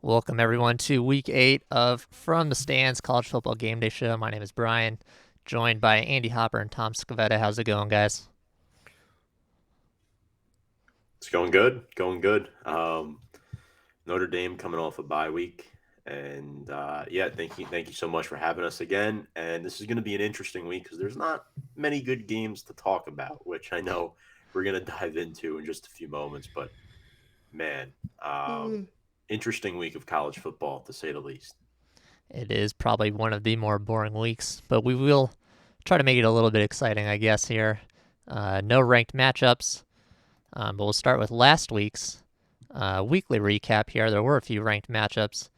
Welcome everyone to week 8 of From the Stands College Football Game Day Show. My name is Brian, joined by Andy Hopper and Tom Scavetta. How's it going, guys? It's going good, going good. Notre Dame coming off a bye week, and yeah, thank you so much for having us again. And this is going to be an interesting week because there's not many good games to talk about, which I know we're going to dive into in just a few moments. But man, um, interesting week of college football to say the least. It is probably one of the more boring weeks, but we will try to make it a little bit exciting, I guess, here. No ranked matchups, but we'll start with last week's weekly recap here. There were a few ranked matchups.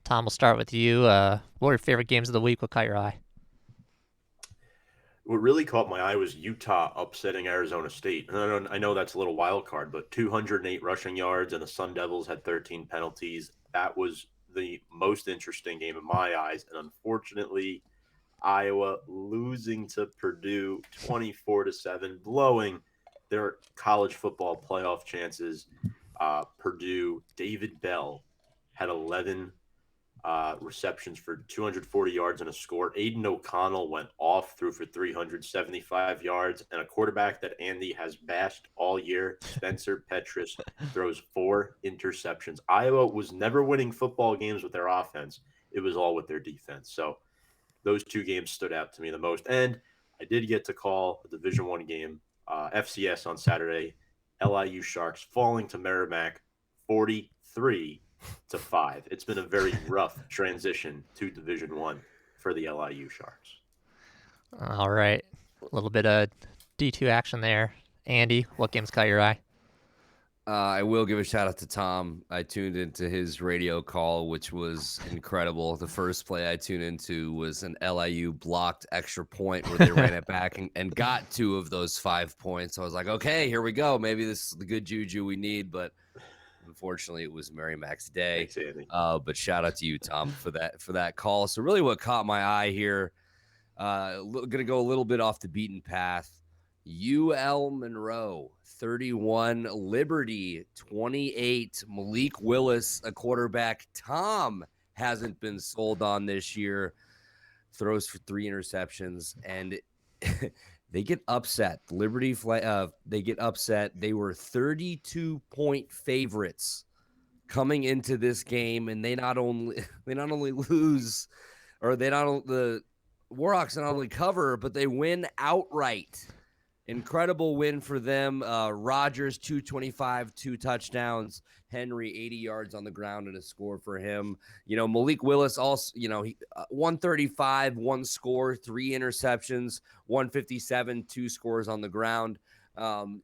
Tom, we'll start with you. What were your favorite games of the week? What caught your eye? What really caught my eye was Utah upsetting Arizona State. And I know that's a little wild card, but 208 rushing yards, and the Sun Devils had 13 penalties. That was the most interesting game in my eyes. And unfortunately, Iowa losing to Purdue 24-7, blowing their college football playoff chances. Purdue, David Bell had 11 receptions for 240 yards and a score. Aiden O'Connell went off, threw for 375 yards, and a quarterback that Andy has bashed all year, Spencer Petras, throws 4 interceptions. Iowa was never winning football games with their offense. It was all with their defense. So those two games stood out to me the most. And I did get to call a Division One game, FCS on Saturday. LIU Sharks falling to Merrimack 43-5. It's been a very rough transition to Division One for the LIU Sharks. All right, a little bit of D2 action there. Andy, what games caught your eye? I will give a shout out to Tom. I tuned into his radio call, which was incredible. The first play I tuned into was an LIU blocked extra point where they ran it back and got 2 of those 5 points. I was like, okay, here we go. Maybe this is the good juju we need. But unfortunately, it was Merrimack's day. Thanks, Andy. But shout out to you, Tom, for that call. So really, what caught my eye here, going to go a little bit off the beaten path. UL Monroe 31, Liberty 28. Malik Willis, a quarterback Tom hasn't been sold on this year, throws for 3 interceptions, and they get upset. Liberty they get upset. They were 32-point favorites coming into this game, and they not only lose, or the Warhawks not only cover, but they win outright. Incredible win for them. Rogers, 225, 2 touchdowns. Henry, 80 yards on the ground and a score for him. Malik Willis also, 135, 1 score, 3 interceptions, 157, 2 scores on the ground.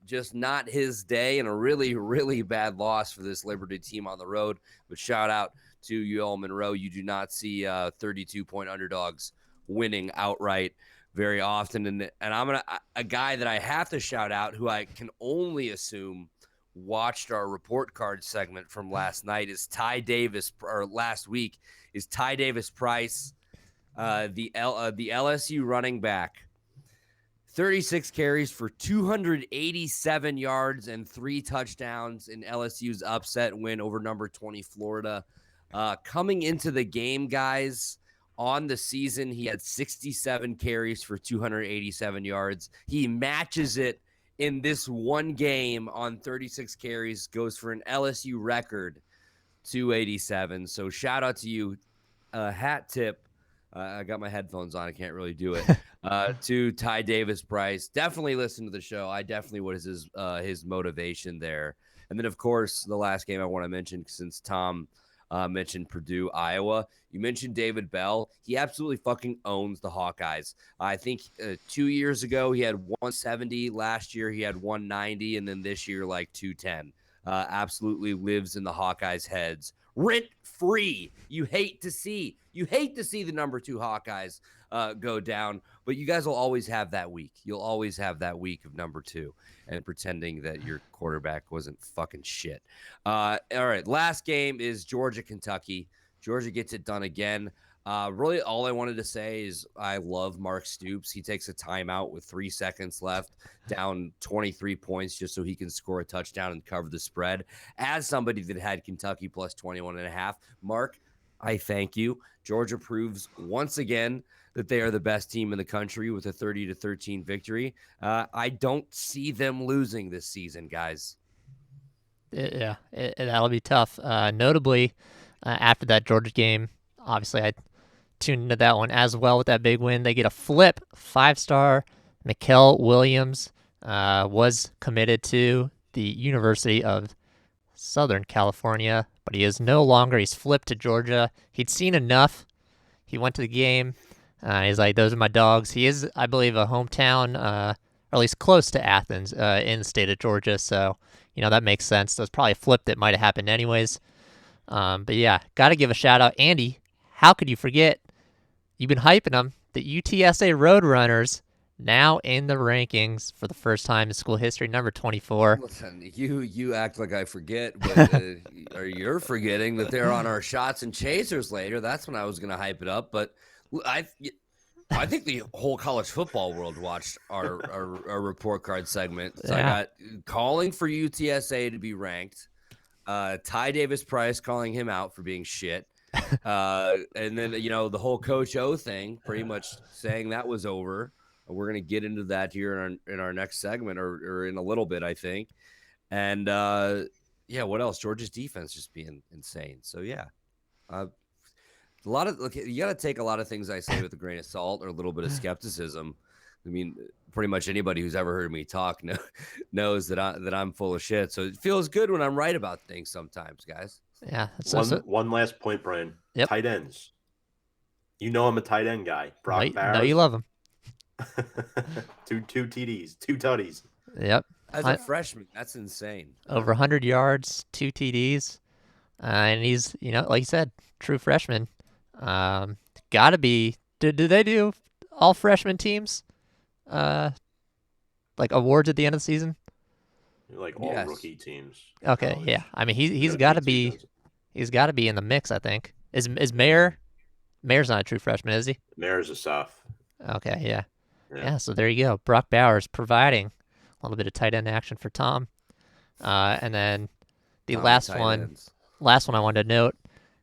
Just not his day, and a really, really bad loss for this Liberty team on the road. But shout out to UL Monroe. You do not see 32-point underdogs winning outright very often. And I'm a guy that I have to shout out, who I can only assume watched our report card segment from last night, is Ty Davis, or last week, is Ty Davis Price, the LSU running back. 36 carries for 287 yards and 3 touchdowns in LSU's upset win over number 20 Florida. Coming into the game, guys, on the season, he had 67 carries for 287 yards. He matches it in this one game on 36 carries, goes for an LSU record 287. So shout out to you. Hat tip. I got my headphones on. I can't really do it. To Ty Davis Price. Definitely listen to the show. I definitely what is his motivation there. And then, of course, the last game I want to mention, since Tom mentioned Purdue, Iowa. You mentioned David Bell. He absolutely fucking owns the Hawkeyes. I think 2 years ago he had 170. Last year he had 190, and then this year like 210. Absolutely lives in the Hawkeyes' heads, rent free. You hate to see the number 2 Hawkeyes go down, but you guys will always have that week. You'll always have that week of number 2 and pretending that your quarterback wasn't fucking shit. All right, last game is Georgia, Kentucky. Georgia gets it done again. Really, all I wanted to say is I love Mark Stoops. He takes a timeout with 3 seconds left, down 23 points, just so he can score a touchdown and cover the spread. As somebody that had Kentucky plus 21.5, Mark, I thank you. Georgia proves once again that they are the best team in the country with a 30-13 victory. I don't see them losing this season, guys. Yeah, that'll be tough. Notably, after that Georgia game, obviously I tuned into that one as well with that big win. They get a flip, 5-star. Mikael Williams was committed to the University of Southern California, but he is no longer. He's flipped to Georgia. He'd seen enough. He went to the game. He's like, those are my dogs. He is, I believe, a hometown, or at least close to Athens in the state of Georgia. So, that makes sense. There's probably a flip that might have happened anyways. But yeah, got to give a shout out. Andy, how could you forget? You've been hyping them. The UTSA Roadrunners now in the rankings for the first time in school history, number 24. Listen, you act like I forget, but or you're forgetting that they're on our shots and chasers later. That's when I was going to hype it up. But I think the whole college football world watched our report card segment. So Yeah. I got calling for UTSA to be ranked. Ty Davis Price calling him out for being shit. And then, the whole Coach O thing, pretty much saying that was over. We're going to get into that here in our next segment or in a little bit, I think. And, what else? Georgia's defense just being insane. So, yeah. You got to take a lot of things I say with a grain of salt or a little bit of skepticism. I mean, pretty much anybody who's ever heard me talk knows that I'm full of shit. So it feels good when I'm right about things sometimes, guys. Yeah. One last point, Brian. Yep. Tight ends. I'm a tight end guy. Brock Bowers. No, you love him. two TDs, 2 tutties. Yep. As a freshman, that's insane. Over 100 yards, 2 TDs. And he's, like you said, true freshman. Gotta be. Do they do all freshman teams? Like awards at the end of the season? Like all rookie teams. Okay, yeah. I mean, he's got to be. He's got to be in the mix, I think. Is Mayer? Mayer's not a true freshman, is he? Mayer's a soph. Okay, yeah. So there you go. Brock Bowers providing a little bit of tight end action for Tom. And then the last one I wanted to note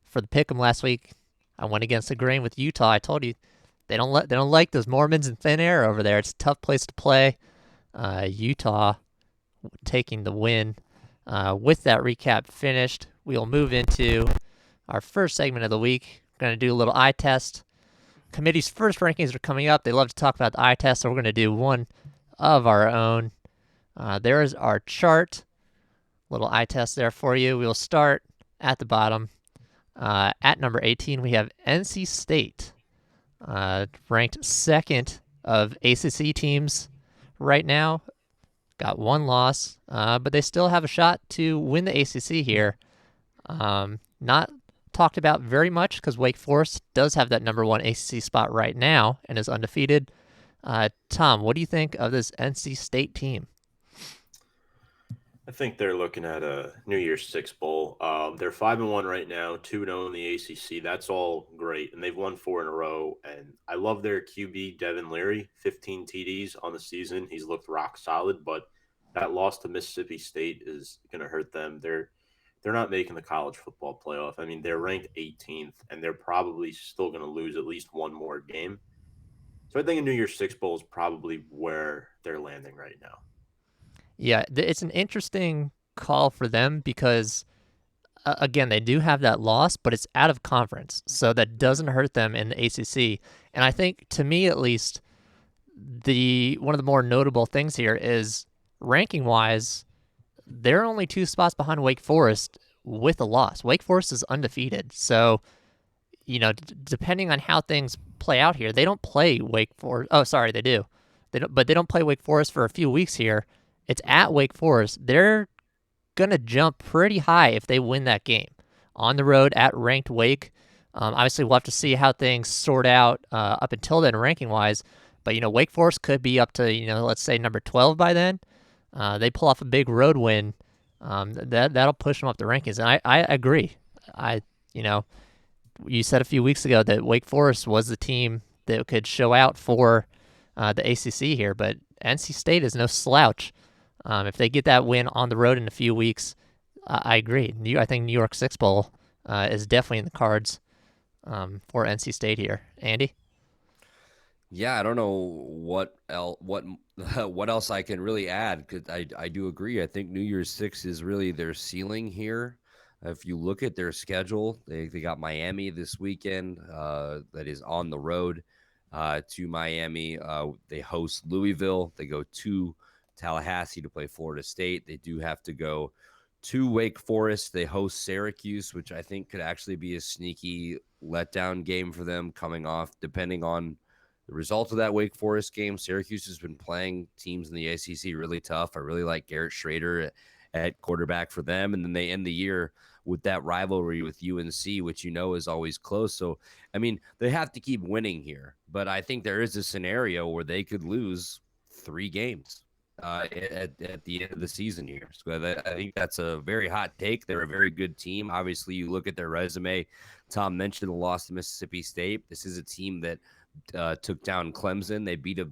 for the pick'em last week, I went against the grain with Utah. I told you they don't like those Mormons in thin air over there. It's a tough place to play. Utah taking the win. With that recap finished, we'll move into our first segment of the week. We're going to do a little eye test. Committee's first rankings are coming up. They love to talk about the eye test, so we're going to do one of our own. There is our chart. Little eye test there for you. We'll start at the bottom. At number 18, we have NC State, ranked second of ACC teams right now. Got 1 loss, but they still have a shot to win the ACC here. Not talked about very much because Wake Forest does have that number 1 ACC spot right now and is undefeated. Tom, what do you think of this NC State team? I think they're looking at a New Year's Six bowl. They're 5-1 right now, 2-0 in the ACC. That's all great, and they've won 4 in a row. And I love their QB Devin Leary, 15 TDs on the season. He's looked rock solid, but that loss to Mississippi State is going to hurt them. They're not making the college football playoff. I mean, they're ranked 18th, and they're probably still going to lose at least one more game. So I think a New Year's Six bowl is probably where they're landing right now. Yeah, it's an interesting call for them because, again, they do have that loss, but it's out of conference, so that doesn't hurt them in the ACC. And I think, to me at least, one of the more notable things here is ranking-wise, they're only 2 spots behind Wake Forest with a loss. Wake Forest is undefeated, so depending on how things play out here, they don't play Wake Forest. Oh, sorry, they do. They don't play Wake Forest for a few weeks here. It's at Wake Forest. They're going to jump pretty high if they win that game. On the road at ranked Wake. Obviously, we'll have to see how things sort out up until then ranking-wise. But, Wake Forest could be up to, let's say number 12 by then. They pull off a big road win. That'll push them up the rankings. And I agree. you said a few weeks ago that Wake Forest was the team that could show out for the ACC here, but NC State is no slouch. If they get that win on the road in a few weeks, I agree. I think New York Six Bowl is definitely in the cards for NC State here. Andy? Yeah, I don't know what what else I can really add, because I do agree. I think New Year's Six is really their ceiling here. If you look at their schedule, they got Miami this weekend. That is on the road to Miami. They host Louisville. They go to Tallahassee to play Florida State. They do have to go to Wake Forest. They host Syracuse, which I think could actually be a sneaky letdown game for them coming off, depending on the result of that Wake Forest game. Syracuse has been playing teams in the ACC really tough. I really like Garrett Schrader at quarterback for them. And then they end the year with that rivalry with UNC, which is always close. So, I mean, they have to keep winning here. But I think there is a scenario where they could lose 3 games at the end of the season here. So I think that's a very hot take. They're a very good team. Obviously, you look at their resume. Tom mentioned the loss to Mississippi State. This is a team that took down Clemson. They beat a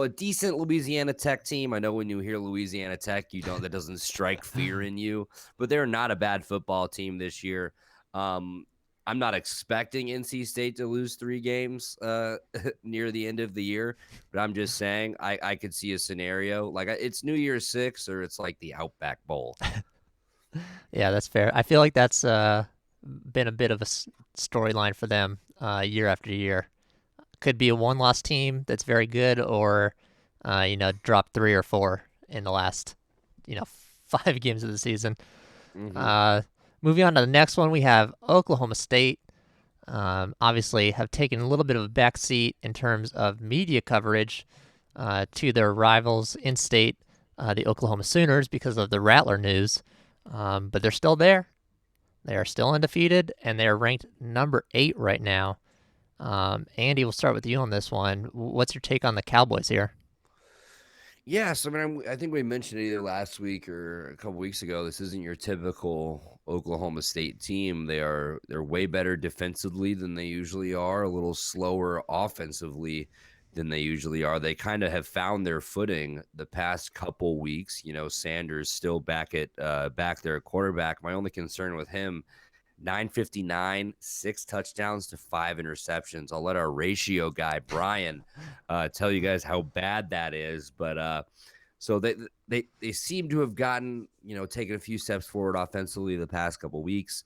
decent Louisiana Tech team. I know when you hear Louisiana Tech, that doesn't strike fear in you, but they're not a bad football team this year. I'm not expecting NC State to lose 3 games near the end of the year, but I'm just saying I could see a scenario like it's New Year's 6 or it's like the Outback Bowl. Yeah, that's fair. I feel like that's been a bit of a storyline for them year after year. Could be a one-loss team that's very good, or drop 3 or 4 in the last 5 games of the season. Mm-hmm. Moving on to the next one, we have Oklahoma State. Obviously, have taken a little bit of a backseat in terms of media coverage to their rivals in state, the Oklahoma Sooners, because of the Rattler news. But they're still there. They are still undefeated, and they are ranked number 8 right now. Andy, we'll start with you on this one. What's your take on the Cowboys here? Yes, I mean, I think we mentioned it either last week or a couple weeks ago. This isn't your typical Oklahoma State team. They're way better defensively than they usually are, a little slower offensively than they usually are. They kind of have found their footing the past couple weeks. Sanders still back there at quarterback. My only concern with him, 959, 6 touchdowns to 5 interceptions. I'll let our ratio guy, Brian, tell you guys how bad that is. But so they seem to have gotten, taken a few steps forward offensively the past couple weeks.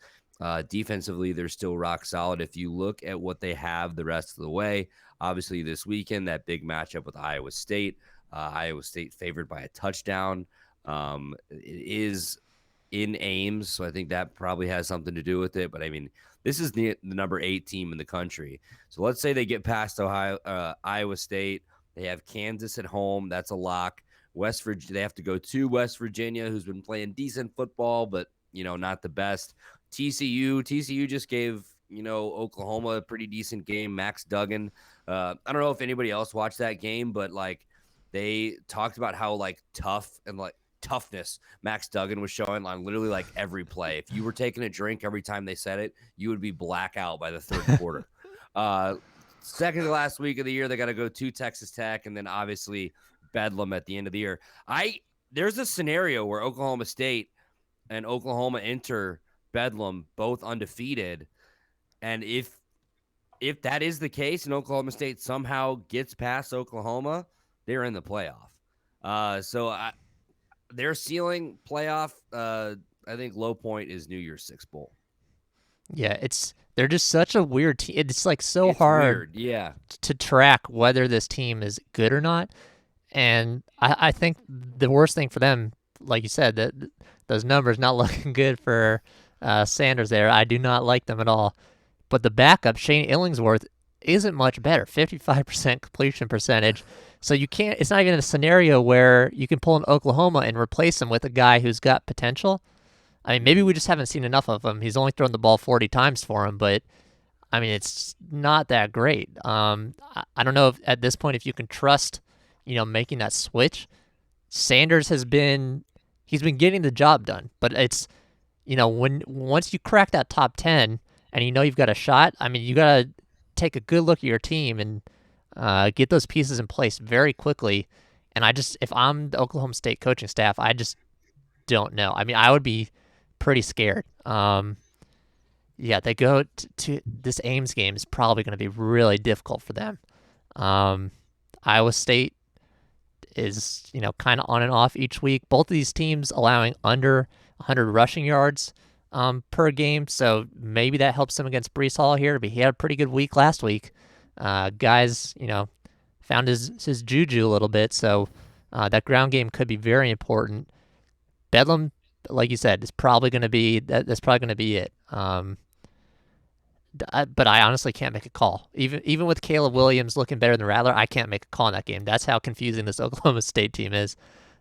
Defensively, they're still rock solid. If you look at what they have the rest of the way, obviously this weekend, that big matchup with Iowa State favored by a touchdown. It is in Ames, so I think that probably has something to do with it. But I mean, this is the number 8 team in the country. So let's say they get past Iowa State. They have Kansas at home. That's a lock. West Virginia, they have to go to West Virginia, who's been playing decent football, but not the best. TCU just gave Oklahoma a pretty decent game. Max Duggan. I don't know if anybody else watched that game, but like they talked about how like tough and like toughness Max Duggan was showing on literally like every play. If you were taking a drink every time they said it, you would be blackout by the third quarter. Second to last week of the year, they got to go to Texas Tech, and then obviously Bedlam at the end of the year. There's a scenario where Oklahoma State and Oklahoma enter Bedlam both undefeated, and if that is the case and Oklahoma State somehow gets past Oklahoma, they're in the playoff. Their ceiling playoff, I think low point is New Year's Six Bowl. Yeah, they're just such a weird team. It's like it's hard to track whether this team is good or not. And I think the worst thing for them, like you said, that those numbers not looking good for Sanders there. I do not like them at all. But the backup, Shane Illingsworth, isn't much better, 55% completion percentage. So it's not even a scenario where you can pull in Oklahoma and replace him with a guy who's got potential. I mean, maybe we just haven't seen enough of him. He's only thrown the ball 40 times for him, but I mean, it's not that great. I don't know if at this point, if you can trust, making that switch. Sanders he's been getting the job done, but it's, once you crack that top 10 and you know you've got a shot, I mean, you got to take a good look at your team and get those pieces in place very quickly. And if I'm the Oklahoma State coaching staff, I just don't know. I mean, I would be pretty scared. Yeah, they go to this Ames game is probably going to be really difficult for them. Um, Iowa State is, kind of on and off each week. Both of these teams allowing under 100 rushing yards per game, so maybe that helps them against Brees Hall here. But he had a pretty good week last week. Guys, found his juju a little bit, so that ground game could be very important. Bedlam, like you said, is probably going to be that's probably going to be it. But I honestly can't make a call. Even with Caleb Williams looking better than Rattler, I can't make a call in that game. That's how confusing this Oklahoma State team is.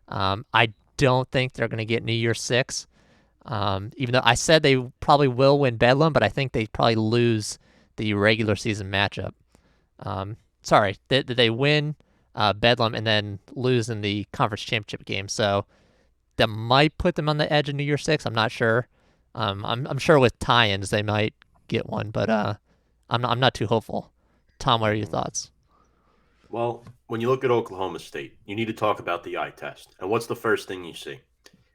I don't think they're going to get New Year's Six. Even though I said they probably will win Bedlam, but I think they probably lose the regular season matchup. Sorry, they win Bedlam and then lose in the conference championship game. So that might put them on the edge of New Year's Six. I'm not sure. I'm sure with tie-ins they might get one, but I'm not too hopeful. Tom, what are your thoughts? Well, when you look at Oklahoma State, you need to talk about the eye test. And what's the first thing you see?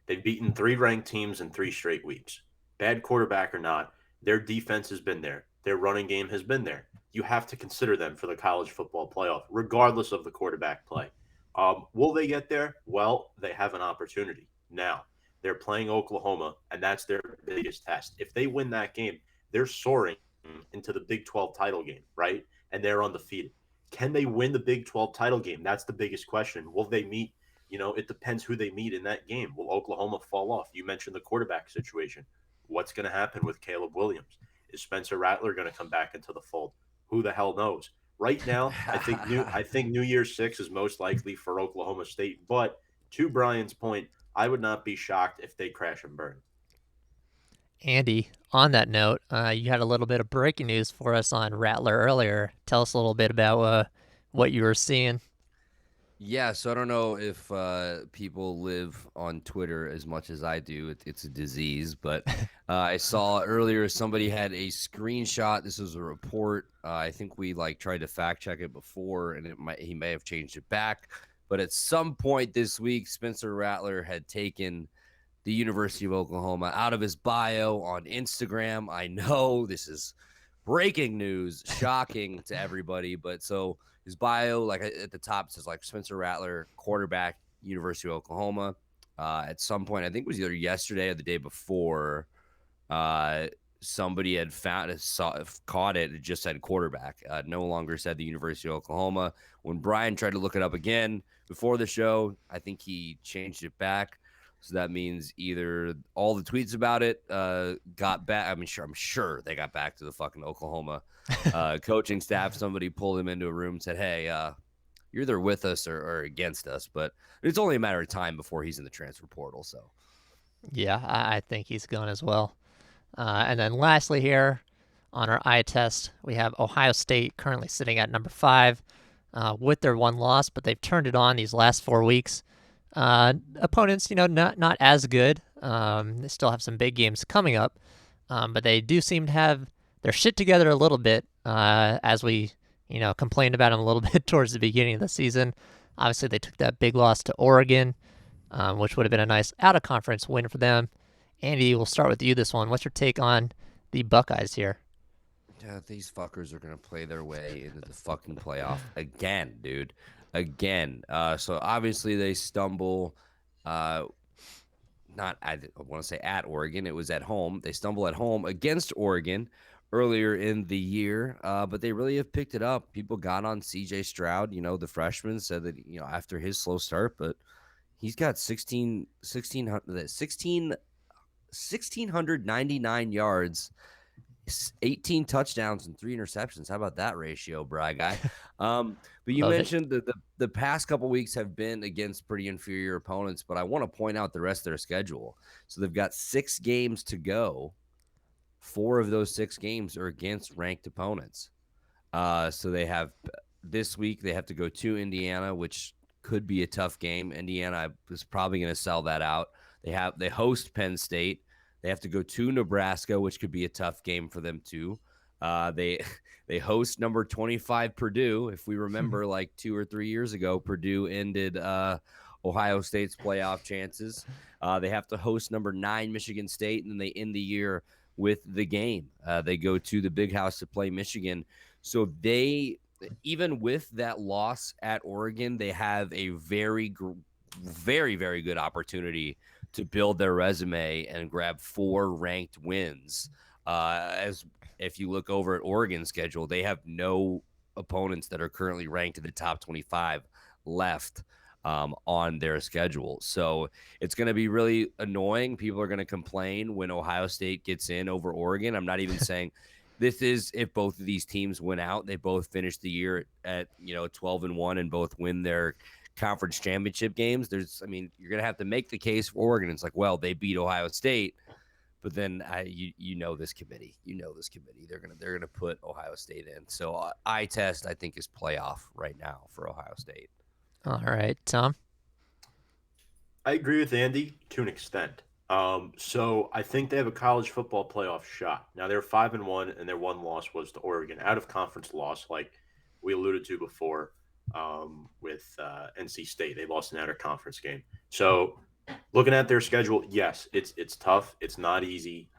They've beaten 3 ranked teams in 3 straight weeks. Bad quarterback or not, their defense has been there. Their running game has been there. You have to consider them for the college football playoff, regardless of the quarterback play. Will they get there? Well, they have an opportunity. Now, they're playing Oklahoma, and that's their biggest test. If they win that game, they're soaring into the Big 12 title game, right? And they're undefeated. Can they win the Big 12 title game? That's the biggest question. Will they meet? It depends who they meet in that game. Will Oklahoma fall off? You mentioned the quarterback situation. What's going to happen with Caleb Williams? Is Spencer Rattler going to come back into the fold? Who the hell knows? Right now, I think New Year's Six is most likely for Oklahoma State. But to Brian's point, I would not be shocked if they crash and burn. Andy, on that note, you had a little bit of breaking news for us on Rattler earlier. Tell us a little bit about what you were seeing. Yeah, so I don't know if people live on Twitter as much as I do. It's a disease, but I saw earlier somebody had a screenshot. This was a report. I think we tried to fact check it before, and he may have changed it back. But at some point this week, Spencer Rattler had taken the University of Oklahoma out of his bio on Instagram. I know this is breaking news, shocking to everybody, but so his bio, at the top, says Spencer Rattler, quarterback, University of Oklahoma. At some point, I think it was either yesterday or the day before, somebody had caught it. It just said quarterback. No longer said the University of Oklahoma. When Brian tried to look it up again before the show, I think he changed it back. So that means either all the tweets about it got back. I'm sure they got back to the fucking Oklahoma coaching staff. Somebody pulled him into a room and said, hey, you're either with us or against us. But it's only a matter of time before he's in the transfer portal. So, yeah, I think he's gone as well. And then lastly here on our eye test, we have Ohio State currently sitting at number 5 with their one loss, but they've turned it on these last 4 weeks. Opponents, not as good. They still have some big games coming up, but they do seem to have their shit together a little bit, as we, complained about them a little bit towards the beginning of the season. Obviously, they took that big loss to Oregon, which would have been a nice out-of-conference win for them. Andy, we'll start with you this one. What's your take on the Buckeyes here? Yeah, these fuckers are going to play their way into the fucking playoff again, dude. Again. So obviously they stumble, I want to say at Oregon. It was at home. They stumble at home against Oregon earlier in the year, but they really have picked it up. People got on CJ Stroud, the freshman, said that, after his slow start, but he's got 1,699 yards, 18 touchdowns and 3 interceptions. How about that ratio, Bry guy? But you mentioned that the past couple weeks have been against pretty inferior opponents, but I want to point out the rest of their schedule. So they've got 6 games to go. 4 of those 6 games are against ranked opponents. So they have this week, they have to go to Indiana, which could be a tough game. Indiana is probably going to sell that out. They host Penn State. They have to go to Nebraska, which could be a tough game for them too. They they host number 25 Purdue. If we remember, like 2 or 3 years ago, Purdue ended Ohio State's playoff chances. They have to host number 9 Michigan State, and then they end the year with the game. They go to the Big House to play Michigan. So they, even with that loss at Oregon, they have a very, very good opportunity to build their resume and grab 4 ranked wins. As if you look over at Oregon's schedule, they have no opponents that are currently ranked in the top 25 left on their schedule. So it's going to be really annoying. People are going to complain when Ohio State gets in over Oregon. I'm not even saying this is if both of these teams win out, they both finish the year at 12-1 and both win their conference championship games. You're going to have to make the case for Oregon. It's like, well, they beat Ohio State, but then this committee, they're going to put Ohio State in. So eye test, I think, is playoff right now for Ohio State. All right, Tom. I agree with Andy to an extent. So I think they have a college football playoff shot. Now they're 5-1, and their one loss was to Oregon, out of conference loss, like we alluded to before with NC State. They lost an out of conference game. So looking at their schedule, yes, it's tough. It's not easy.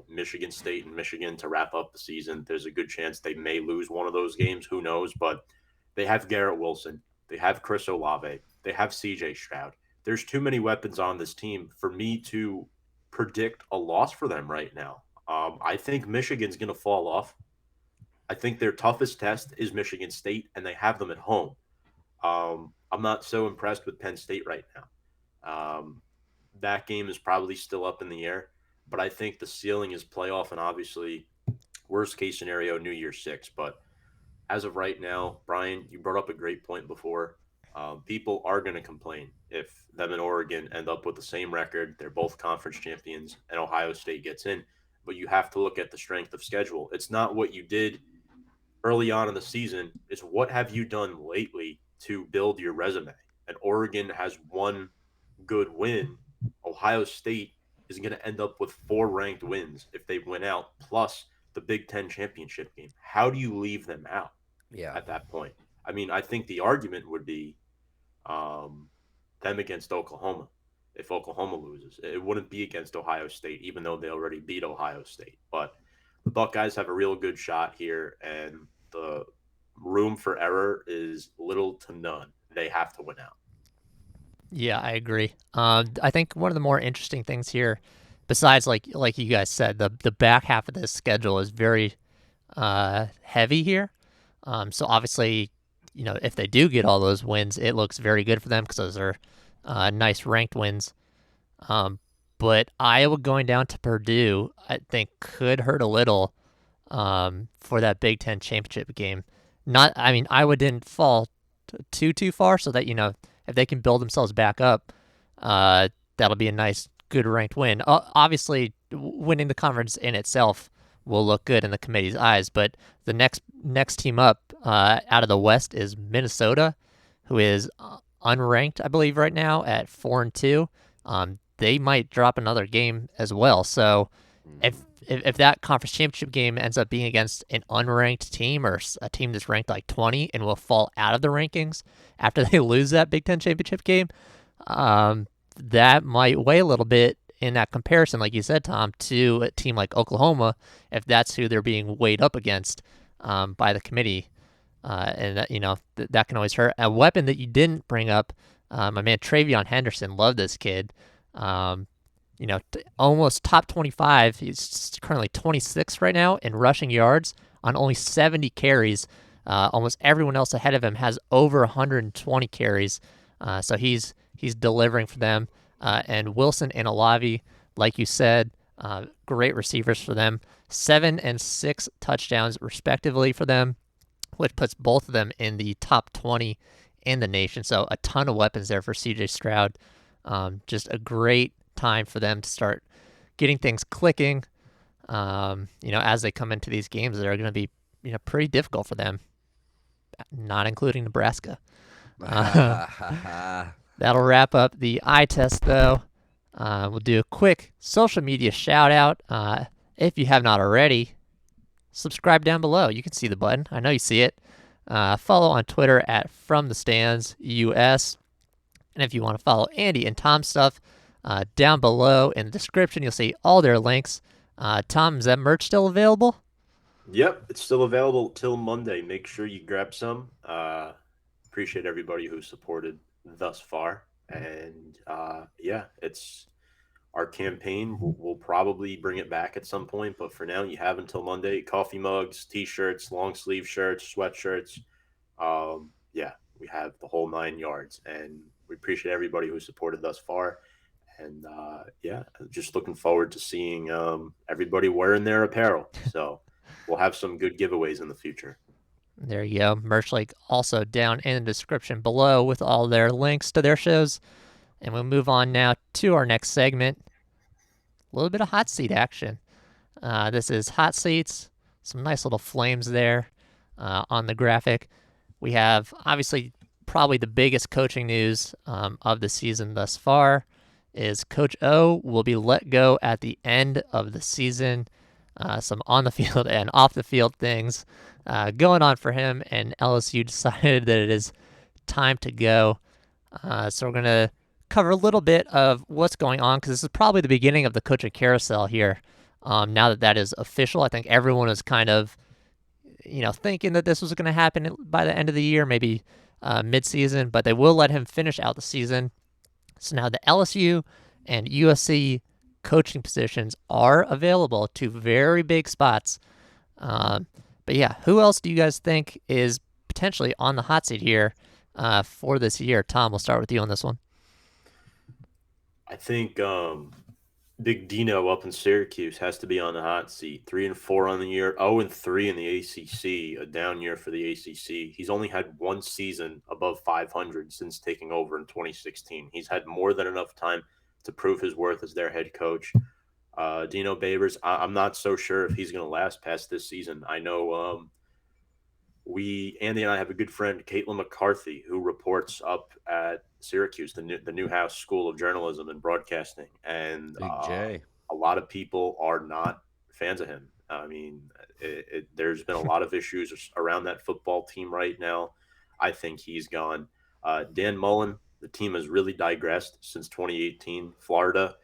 Michigan State and Michigan to wrap up the season. There's a good chance they may lose one of those games. Who knows? But they have Garrett Wilson. They have Chris Olave. They have CJ Stroud. There's too many weapons on this team for me to predict a loss for them right now. I think Michigan's going to fall off. I think their toughest test is Michigan State, and they have them at home. I'm not so impressed with Penn State right now. That game is probably still up in the air, but I think the ceiling is playoff, and obviously, worst case scenario, New Year's 6. But as of right now, Brian, you brought up a great point before. People are going to complain if them and Oregon end up with the same record. They're both conference champions, and Ohio State gets in. But you have to look at the strength of schedule. It's not what you did early on in the season. It's what have you done lately to build your resume. And Oregon has one good win. Ohio State is going to end up with 4 ranked wins if they win out, plus the Big Ten championship game. How do you leave them out at that point? I think the argument would be them against Oklahoma. If Oklahoma loses, it wouldn't be against Ohio State, even though they already beat Ohio State. But the Buckeyes have a real good shot here, and the room for error is little to none. They have to win out. Yeah, I agree. I think one of the more interesting things here, besides like you guys said, the back half of this schedule is very heavy here. So obviously, if they do get all those wins, it looks very good for them because those are nice ranked wins. But Iowa going down to Purdue, I think, could hurt a little for that Big Ten championship game. Iowa didn't fall too far, so that if they can build themselves back up, that'll be a nice, good ranked win. Obviously, winning the conference in itself will look good in the committee's eyes, but the next team up out of the West is Minnesota, who is unranked, I believe, right now at 4-2. They might drop another game as well. So if that conference championship game ends up being against an unranked team or a team that's ranked like 20 and will fall out of the rankings after they lose that Big Ten championship game, that might weigh a little bit in that comparison, like you said, Tom, to a team like Oklahoma, if that's who they're being weighed up against by the committee. And that can always hurt. A weapon that you didn't bring up, my man Travion Henderson, loved this kid. Almost top 25. He's currently 26th right now in rushing yards on only 70 carries. Almost everyone else ahead of him has over 120 carries. So he's delivering for them. And Wilson and Olave, like you said, great receivers for them. 7 and 6 touchdowns respectively for them, which puts both of them in the top 20 in the nation. So a ton of weapons there for CJ Stroud. Just a great time for them to start getting things clicking. As they come into these games that are going to be, pretty difficult for them, not including Nebraska. That'll wrap up the eye test, though. We'll do a quick social media shout out. If you have not already, subscribe down below. You can see the button. I know you see it. Follow on Twitter at FromTheStandsUS. And if you want to follow Andy and Tom's stuff, down below in the description, you'll see all their links. Tom, is that merch still available? Yep, it's still available till Monday. Make sure you grab some. Appreciate everybody who supported thus far. And yeah, it's our campaign. We'll probably bring it back at some point, but for now, you have until Monday. Coffee mugs, T-shirts, long sleeve shirts, sweatshirts. Yeah, we have the whole 9 yards, and we appreciate everybody who supported thus far. And yeah, just looking forward to seeing everybody wearing their apparel. So we'll have some good giveaways in the future. There you go. Merch link also down in the description below with all their links to their shows. And we'll move on now to our next segment. A little bit of hot seat action. This is hot seats. Some nice little flames there on the graphic. We have obviously probably the biggest coaching news of the season thus far is Coach O will be let go at the end of the season. Some on the field and off the field things going on for him, and LSU decided that it is time to go. So we're going to cover a little bit of what's going on because this is probably the beginning of the coaching carousel here. Now that is official, I think everyone is kind of, thinking that this was going to happen by the end of the year, maybe mid-season, but they will let him finish out the season. So now the LSU and USC coaching positions are available to very big spots. But yeah, who else do you guys think is potentially on the hot seat here for this year? Tom, we'll start with you on this one. I think Big Dino up in Syracuse has to be on the hot seat. 3-4 on the year, 0-3 in the ACC, a down year for the ACC. He's only had one season above 500 since taking over in 2016. He's had more than enough time to prove his worth as their head coach. Dino Babers, I'm not so sure if he's going to last past this season. I know Andy and I have a good friend, Caitlin McCarthy, who reports up at Syracuse, the Newhouse School of Journalism and Broadcasting, and Big J. a lot of people are not fans of him. I mean, there's been a lot of issues around that football team right now. I think he's gone. Dan Mullen, the team has really digressed since 2018. Florida,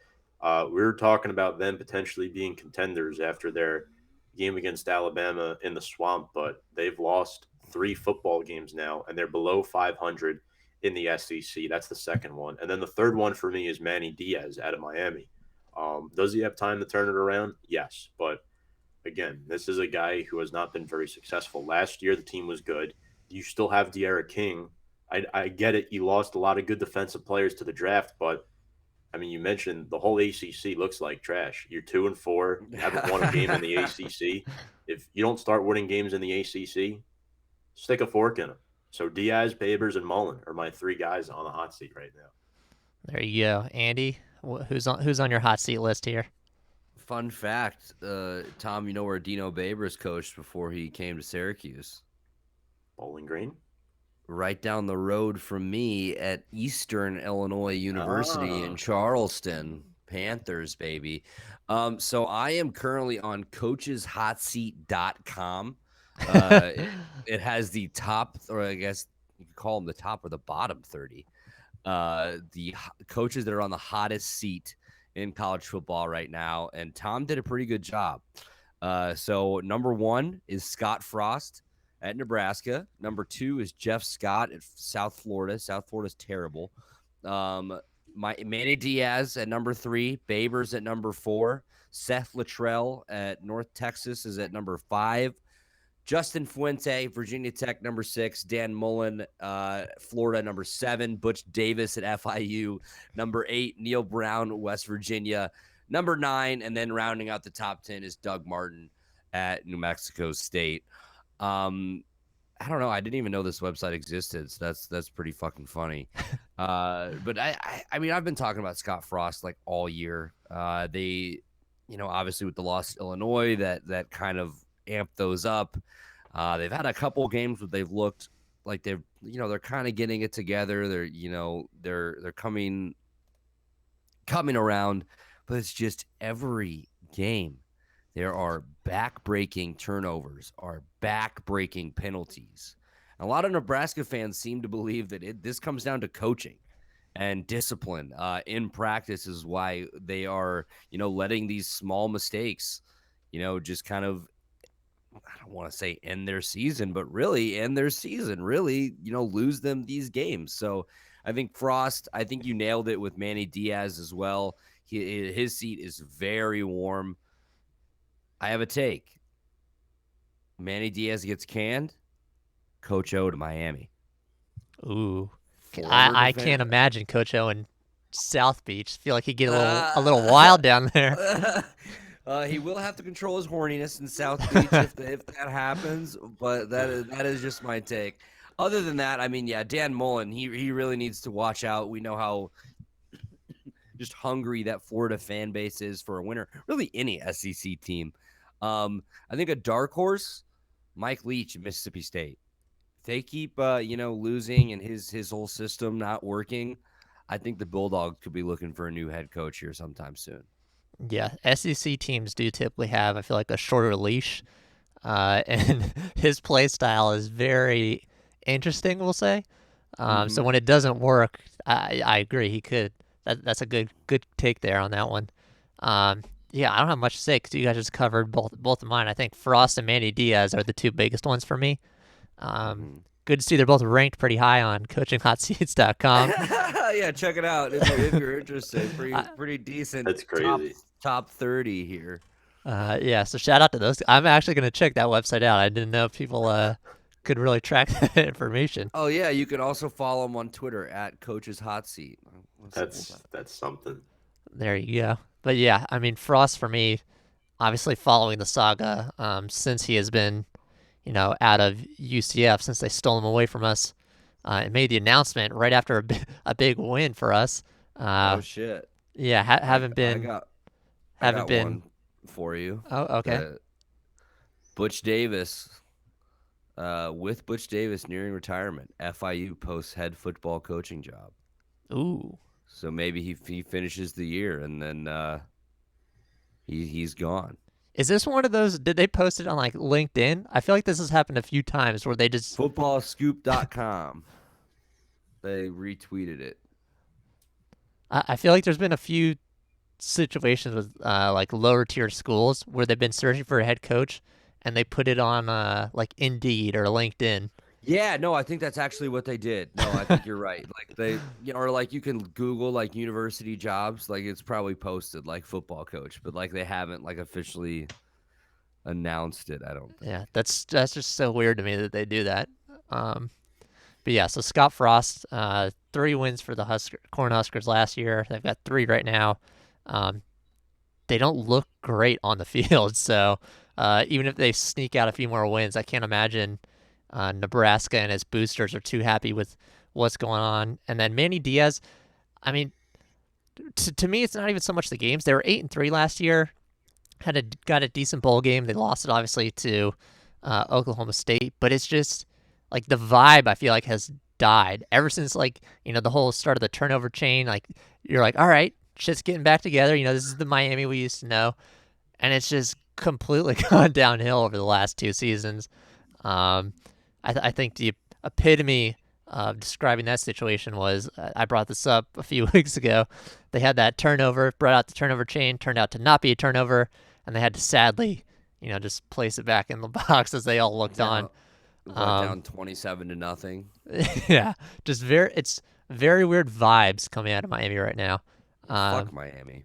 we were talking about them potentially being contenders after their game against Alabama in the swamp, but they've lost 3 football games now, and they're below 500 in the SEC. That's the second one. And then the third one for me is Manny Diaz out of Miami. Does he have time to turn it around? Yes. But again, this is a guy who has not been very successful. Last year, the team was good. You still have De'Ara King. I get it. You lost a lot of good defensive players to the draft, but I mean, you mentioned the whole ACC looks like trash. You're 2-4. You haven't won a game in the ACC. If you don't start winning games in the ACC, stick a fork in them. So Diaz, Babers, and Mullen are my 3 guys on the hot seat right now. There you go, Andy. Who's on your hot seat list here? Fun fact, Tom, you know where Dino Babers coached before he came to Syracuse? Bowling Green? Right down the road from me at Eastern Illinois University in Charleston. Panthers, baby. So I am currently on coacheshotseat.com. It has the top, or I guess you could call them the top or the bottom 30. The coaches that are on the hottest seat in college football right now. And Tom did a pretty good job. So number 1 is Scott Frost at Nebraska. Number 2 is Jeff Scott at South Florida. South Florida's terrible. Manny Diaz at number 3. Babers at number 4. Seth Luttrell at North Texas is at number 5. Justin Fuente, Virginia Tech, number 6. Dan Mullen, Florida, number 7. Butch Davis at FIU, number 8. Neil Brown, West Virginia, number 9. And then rounding out the top 10 is Doug Martin at New Mexico State. I don't know. I didn't even know this website existed. So that's pretty fucking funny. But I mean, I've been talking about Scott Frost like all year. They, obviously with the loss to Illinois, that kind of amped those up. They've had a couple games where they've looked like they're kind of getting it together. They're coming coming around, but it's just every game there are back-breaking turnovers, are back-breaking penalties. A lot of Nebraska fans seem to believe that this comes down to coaching and discipline in practice is why they are, letting these small mistakes, just kind of, I don't want to say end their season, but really end their season, really, lose them these games. So I think Frost, I think you nailed it with Manny Diaz as well. His seat is very warm. I have a take. Manny Diaz gets canned. Coach O to Miami. Ooh, Former I can't defense. imagine Coach O in South Beach. Feel like he'd get a little wild down there. He will have to control his horniness in South Beach if that happens, but that is just my take. Other than that, I mean, yeah, Dan Mullen, he really needs to watch out. We know how just hungry that Florida fan base is for a winner. Really, any SEC team. I think a dark horse, Mike Leach at Mississippi State. If they keep losing and his whole system not working, I think the Bulldogs could be looking for a new head coach here sometime soon. Yeah, SEC teams do typically have, I feel like, a shorter leash, and his play style is very interesting, we'll say. So when it doesn't work, I agree. He could. That's a good take there on that one. Yeah, I don't have much to say because you guys just covered both of mine. I think Frost and Manny Diaz are the two biggest ones for me. Good to see they're both ranked pretty high on coachingHotSeats.com. Yeah, check it out if you're interested. Pretty decent. That's crazy. Top 30 here. Yeah, so shout out to those. I'm actually going to check that website out. I didn't know if people could really track that information. Oh, yeah, you can also follow them on Twitter at Coach's Hot Seat. That's something. There you go. But yeah, I mean, Frost for me, obviously following the saga since he has been, out of UCF, since they stole him away from us, and made the announcement right after a big win for us. Oh shit! Yeah, haven't been. I got one for you. Oh, okay. Butch Davis, with Butch Davis nearing retirement, FIU posts head football coaching job. Ooh. So maybe he finishes the year and then he's gone. Is this one of those? Did they post it on like LinkedIn? I feel like this has happened a few times where they just footballscoop.com. They retweeted it. I feel like there's been a few situations with like lower tier schools where they've been searching for a head coach and they put it on like Indeed or LinkedIn. Yeah, no, I think that's actually what they did. No, I think you're right. Like or like you can Google like university jobs, like it's probably posted like football coach, but like they haven't like officially announced it. I don't think. Yeah, that's just so weird to me that they do that. But yeah, so Scott Frost, 3 wins for the Cornhuskers last year. They've got 3 right now. They don't look great on the field, so even if they sneak out a few more wins, I can't imagine Nebraska and its boosters are too happy with what's going on. And then Manny Diaz, I mean, to me, it's not even so much the games. They were 8-3 last year, got a decent bowl game. They lost it obviously to Oklahoma State, but it's just like the vibe I feel like has died ever since like the whole start of the turnover chain. Like you're like, all right, shit's getting back together. This is the Miami we used to know, and it's just completely gone downhill over the last 2 seasons. I think the epitome of describing that situation was, I brought this up a few weeks ago. They had that turnover, brought out the turnover chain, turned out to not be a turnover, and they had to sadly, just place it back in the box as they all looked on. Down 27-0. Yeah, it's very weird vibes coming out of Miami right now. Fuck Miami.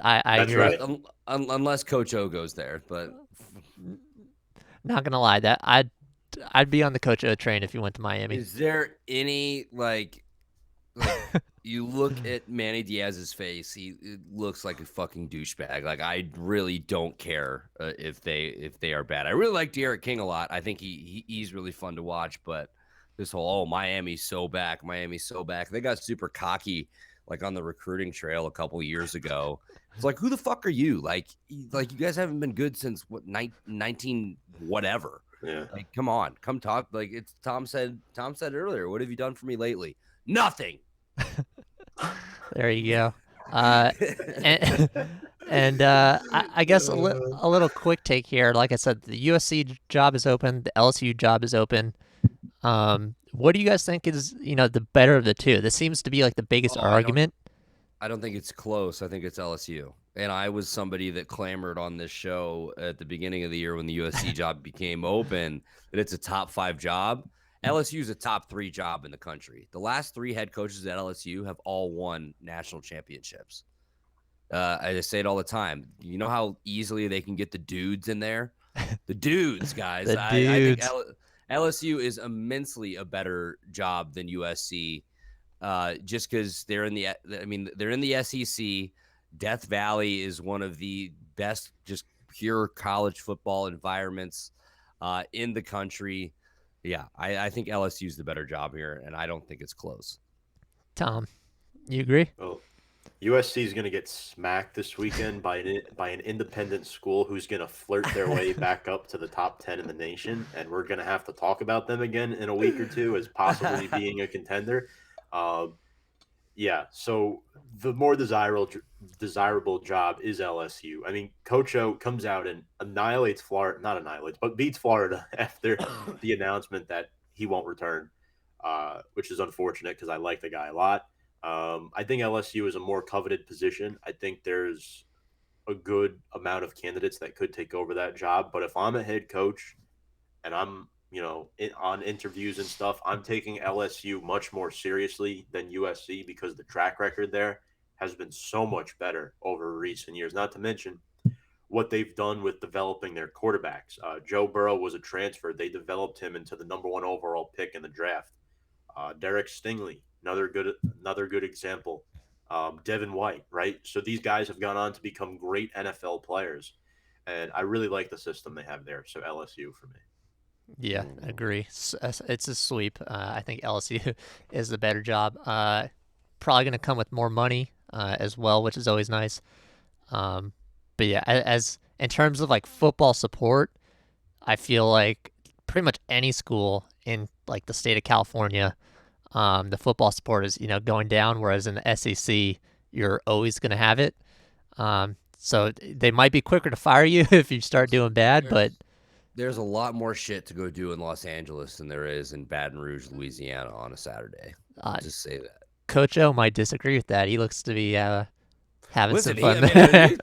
I That's agree. right. Unless Coach O goes there, but Not gonna lie, that I'd be on the Coach O train if you went to Miami. Is there any like you look at Manny Diaz's face, it looks like a fucking douchebag. Like I really don't care if they are bad. I really like Derek King a lot. I think he's really fun to watch, but this whole Miami's so back. They got super cocky like on the recruiting trail a couple years ago. It's like, who the fuck are you? Like you guys haven't been good since what 19 whatever. Yeah. Like, come on, come talk. Like it's Tom said earlier, what have you done for me lately? Nothing. There you go. Uh, and I guess a little quick take here. Like I said, the USC job is open, the LSU job is open. What do you guys think is, the better of the two? This seems to be like the biggest Oh, argument. I don't think it's close. I think it's LSU. And I was somebody that clamored on this show at the beginning of the year when the USC job became open that it's a top 5 job. LSU is a top 3 job in the country. The last 3 head coaches at LSU have all won national championships. I just say it all the time. You know how easily they can get the dudes in there? The dudes, guys. The I think dudes. LSU is immensely a better job than USC. Just because they're in the SEC. Death Valley is one of the best, just pure college football environments in the country. Yeah, I think LSU is the better job here, and I don't think it's close. Tom, you agree? Well, USC is going to get smacked this weekend by an independent school who's going to flirt their way back up to the top 10 in the nation, and we're going to have to talk about them again in a week or two as possibly being a contender. Yeah, so the more desirable job is LSU. I mean, Coach O comes out and annihilates Florida, not annihilates, but beats Florida after the announcement that he won't return, which is unfortunate because I like the guy a lot. I think LSU is a more coveted position. I think there's a good amount of candidates that could take over that job. But if I'm a head coach and I'm, on interviews and stuff, I'm taking LSU much more seriously than USC because the track record there has been so much better over recent years. Not to mention what they've done with developing their quarterbacks. Joe Burrow was a transfer. They developed him into the number 1 overall pick in the draft. Derek Stingley, another good example. Devin White, right? So these guys have gone on to become great NFL players, and I really like the system they have there. So LSU for me. Yeah, agree. It's a sweep. I think LSU is the better job. Probably going to come with more money as well, which is always nice. But yeah, as in terms of like football support, I feel like pretty much any school in like the state of California, the football support is going down, whereas in the SEC, you're always going to have it. So they might be quicker to fire you if you start doing bad, but There's a lot more shit to go do in Los Angeles than there is in Baton Rouge, Louisiana on a Saturday. I'll just say that. Coach O might disagree with that. He looks to be having Listen, some fun.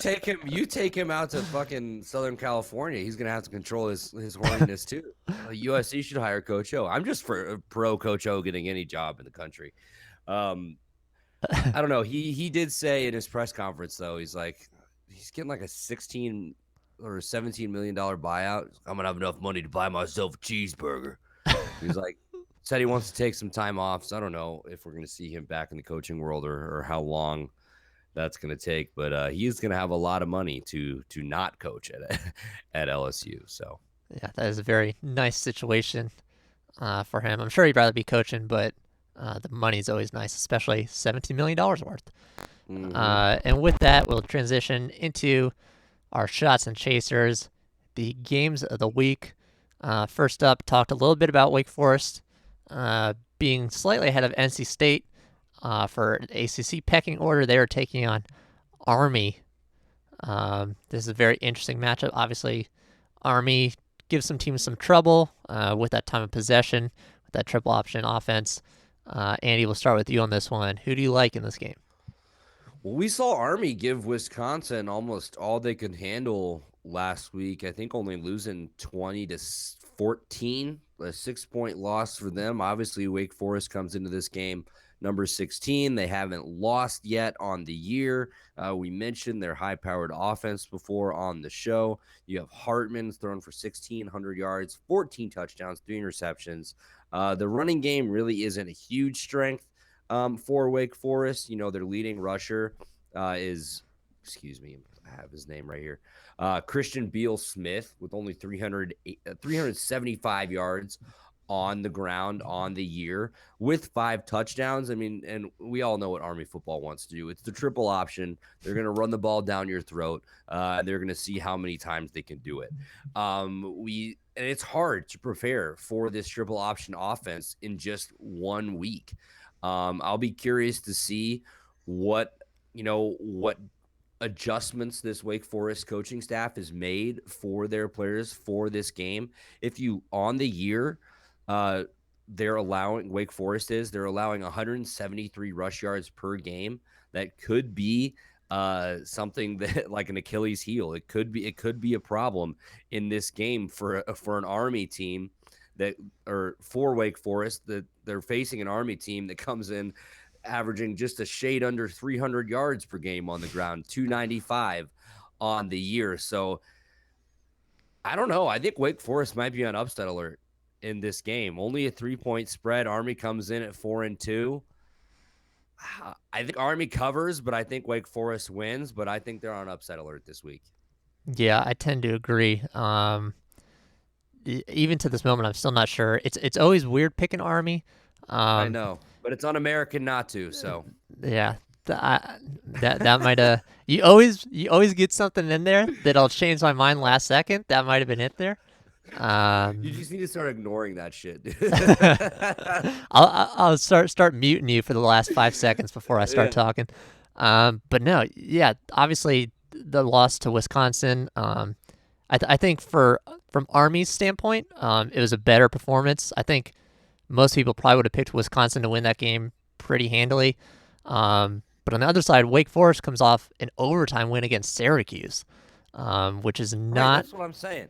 you take him out to fucking Southern California. He's gonna have to control his horniness too. USC should hire Coach O. I'm just for pro Coach O getting any job in the country. I don't know. He did say in his press conference though, he's getting like a 16 or $17 million buyout. I'm gonna have enough money to buy myself a cheeseburger. He's like, said he wants to take some time off. So I don't know if we're gonna see him back in the coaching world or how long that's gonna take. But he's gonna have a lot of money to not coach at LSU. So Yeah, that is a very nice situation for him. I'm sure he'd rather be coaching, but the money's always nice, especially $17 million worth. And with that, we'll transition into our shots and chasers, the games of the week. First up, talked a little bit about Wake Forest being slightly ahead of NC State for an ACC pecking order. They are taking on Army. This is a very interesting matchup. Obviously, Army gives some teams some trouble with that time of possession, with that triple option offense. Andy, we'll start with you on this one. Who do you like in this game? Well, we saw Army give Wisconsin almost all they could handle last week. I think only losing 20-14, a 6-point loss for them. Obviously, Wake Forest comes into this game number 16. They haven't lost yet on the year. We mentioned their high-powered offense before on the show. You have Hartman thrown for 1,600 yards, 14 touchdowns, 3 interceptions. The running game really isn't a huge strength for Wake Forest. Their leading rusher is, excuse me, I have his name right here, Christian Beal-Smith with only 375 yards on the ground on the year with 5 touchdowns. I mean, and we all know what Army football wants to do. It's the triple option. They're going to run the ball down your throat. They're going to see how many times they can do it. And it's hard to prepare for this triple option offense in just 1 week. I'll be curious to see what what adjustments this Wake Forest coaching staff has made for their players for this game. If you on the year, they're allowing they're allowing 173 rush yards per game. That could be something that like an Achilles heel. It could be a problem in this game for an Army team that or for Wake Forest that they're facing an Army team that comes in averaging just a shade under 300 yards per game on the ground, 295 on the year. So I don't know. I think Wake Forest might be on upset alert in this game. Only a 3-point spread. Army comes in at 4-2. I think Army covers, but I think Wake Forest wins. But I think they're on upset alert this week. Yeah, I tend to agree. Even to this moment, I'm still not sure. It's always weird picking Army. I know, but it's un-American not to. So yeah, that might you always get something in there that'll change my mind last second. That might have been it there. You just need to start ignoring that shit. I'll start muting you for the last 5 seconds before I start talking. But no, yeah, obviously the loss to Wisconsin. I think from Army's standpoint, it was a better performance. I think most people probably would have picked Wisconsin to win that game pretty handily. But on the other side, Wake Forest comes off an overtime win against Syracuse, which is not. Right, that's what I'm saying.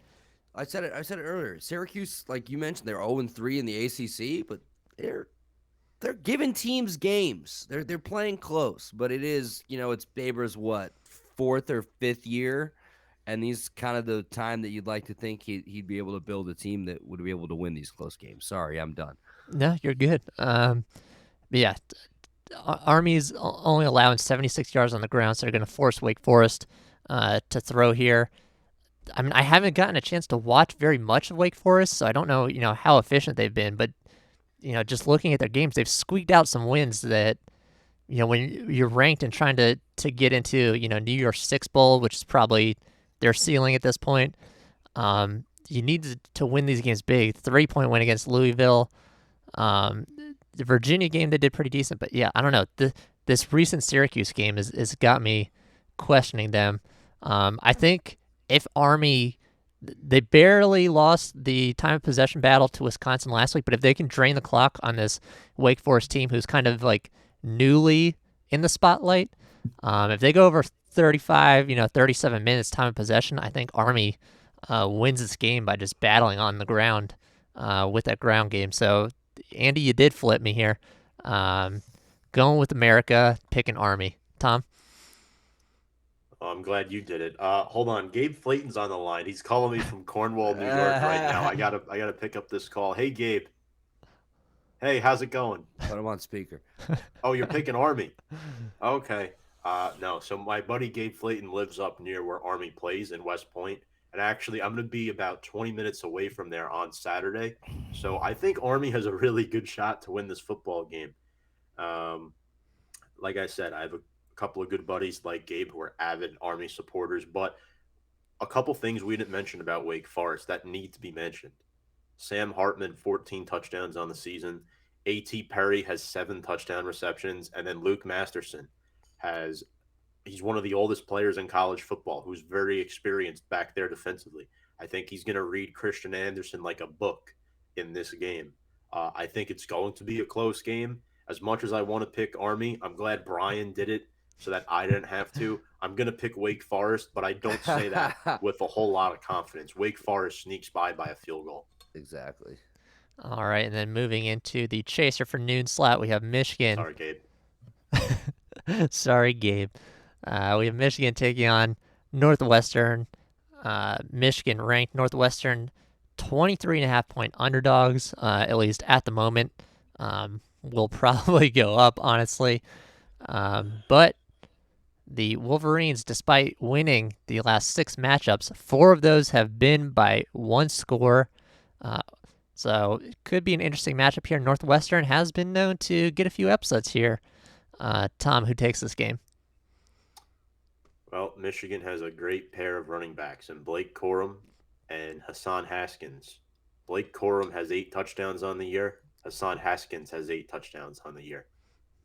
I said it earlier. Syracuse, like you mentioned, they're 0-3 in the ACC, but they're giving teams games. They're playing close, but it is it's Baber's what 4th or 5th year, and these kind of the time that you'd like to think he'd be able to build a team that would be able to win these close games. Sorry, I'm done. No, you're good. But yeah, Army's only allowing 76 yards on the ground, so they're going to force Wake Forest to throw here. I mean, I haven't gotten a chance to watch very much of Wake Forest, so I don't know, how efficient they've been. But, just looking at their games, they've squeaked out some wins that, when you're ranked and trying to get into, New Year's Six Bowl, which is probably their ceiling at this point, you need to win these games big. 3-point win against Louisville. The Virginia game, they did pretty decent. But, yeah, I don't know. This recent Syracuse game has got me questioning them. I think if Army, they barely lost the time of possession battle to Wisconsin last week, but if they can drain the clock on this Wake Forest team who's kind of like newly in the spotlight, if they go over 35, 37 minutes time of possession, I think Army wins this game by just battling on the ground with that ground game. So, Andy, you did flip me here. Going with America, picking Army. Tom? I'm glad you did it. Hold on, Gabe Flayton's on the line. He's calling me from Cornwall, New York right now. I gotta pick up this call. Hey, Gabe. Hey, how's it going? Put him on speaker. Oh, you're picking Army. Okay. No. So my buddy Gabe Flayton lives up near where Army plays in West Point, and actually, I'm gonna be about 20 minutes away from there on Saturday. So I think Army has a really good shot to win this football game. Like I said, I have a couple of good buddies like Gabe who are avid Army supporters, but a couple things we didn't mention about Wake Forest that need to be mentioned. Sam Hartman, 14 touchdowns on the season. A.T. Perry has 7 touchdown receptions. And then Luke Masterson he's one of the oldest players in college football who's very experienced back there defensively. I think he's going to read Christian Anderson like a book in this game. I think it's going to be a close game. As much as I want to pick Army, I'm glad Brian did it so that I didn't have to. I'm going to pick Wake Forest, but I don't say that with a whole lot of confidence. Wake Forest sneaks by a field goal. Exactly. All right, and then moving into the chaser for noon slot, we have Michigan. Sorry, Gabe. Sorry, Gabe. We have Michigan taking on Northwestern. Michigan ranked Northwestern 23.5-point underdogs, at least at the moment. Will probably go up, honestly. But the Wolverines, despite winning the last 6 matchups, 4 of those have been by 1 score. So it could be an interesting matchup here. Northwestern has been known to get a few upsets here. Tom, who takes this game? Well, Michigan has a great pair of running backs in Blake Corum and Hassan Haskins. Blake Corum has 8 touchdowns on the year. Hassan Haskins has 8 touchdowns on the year.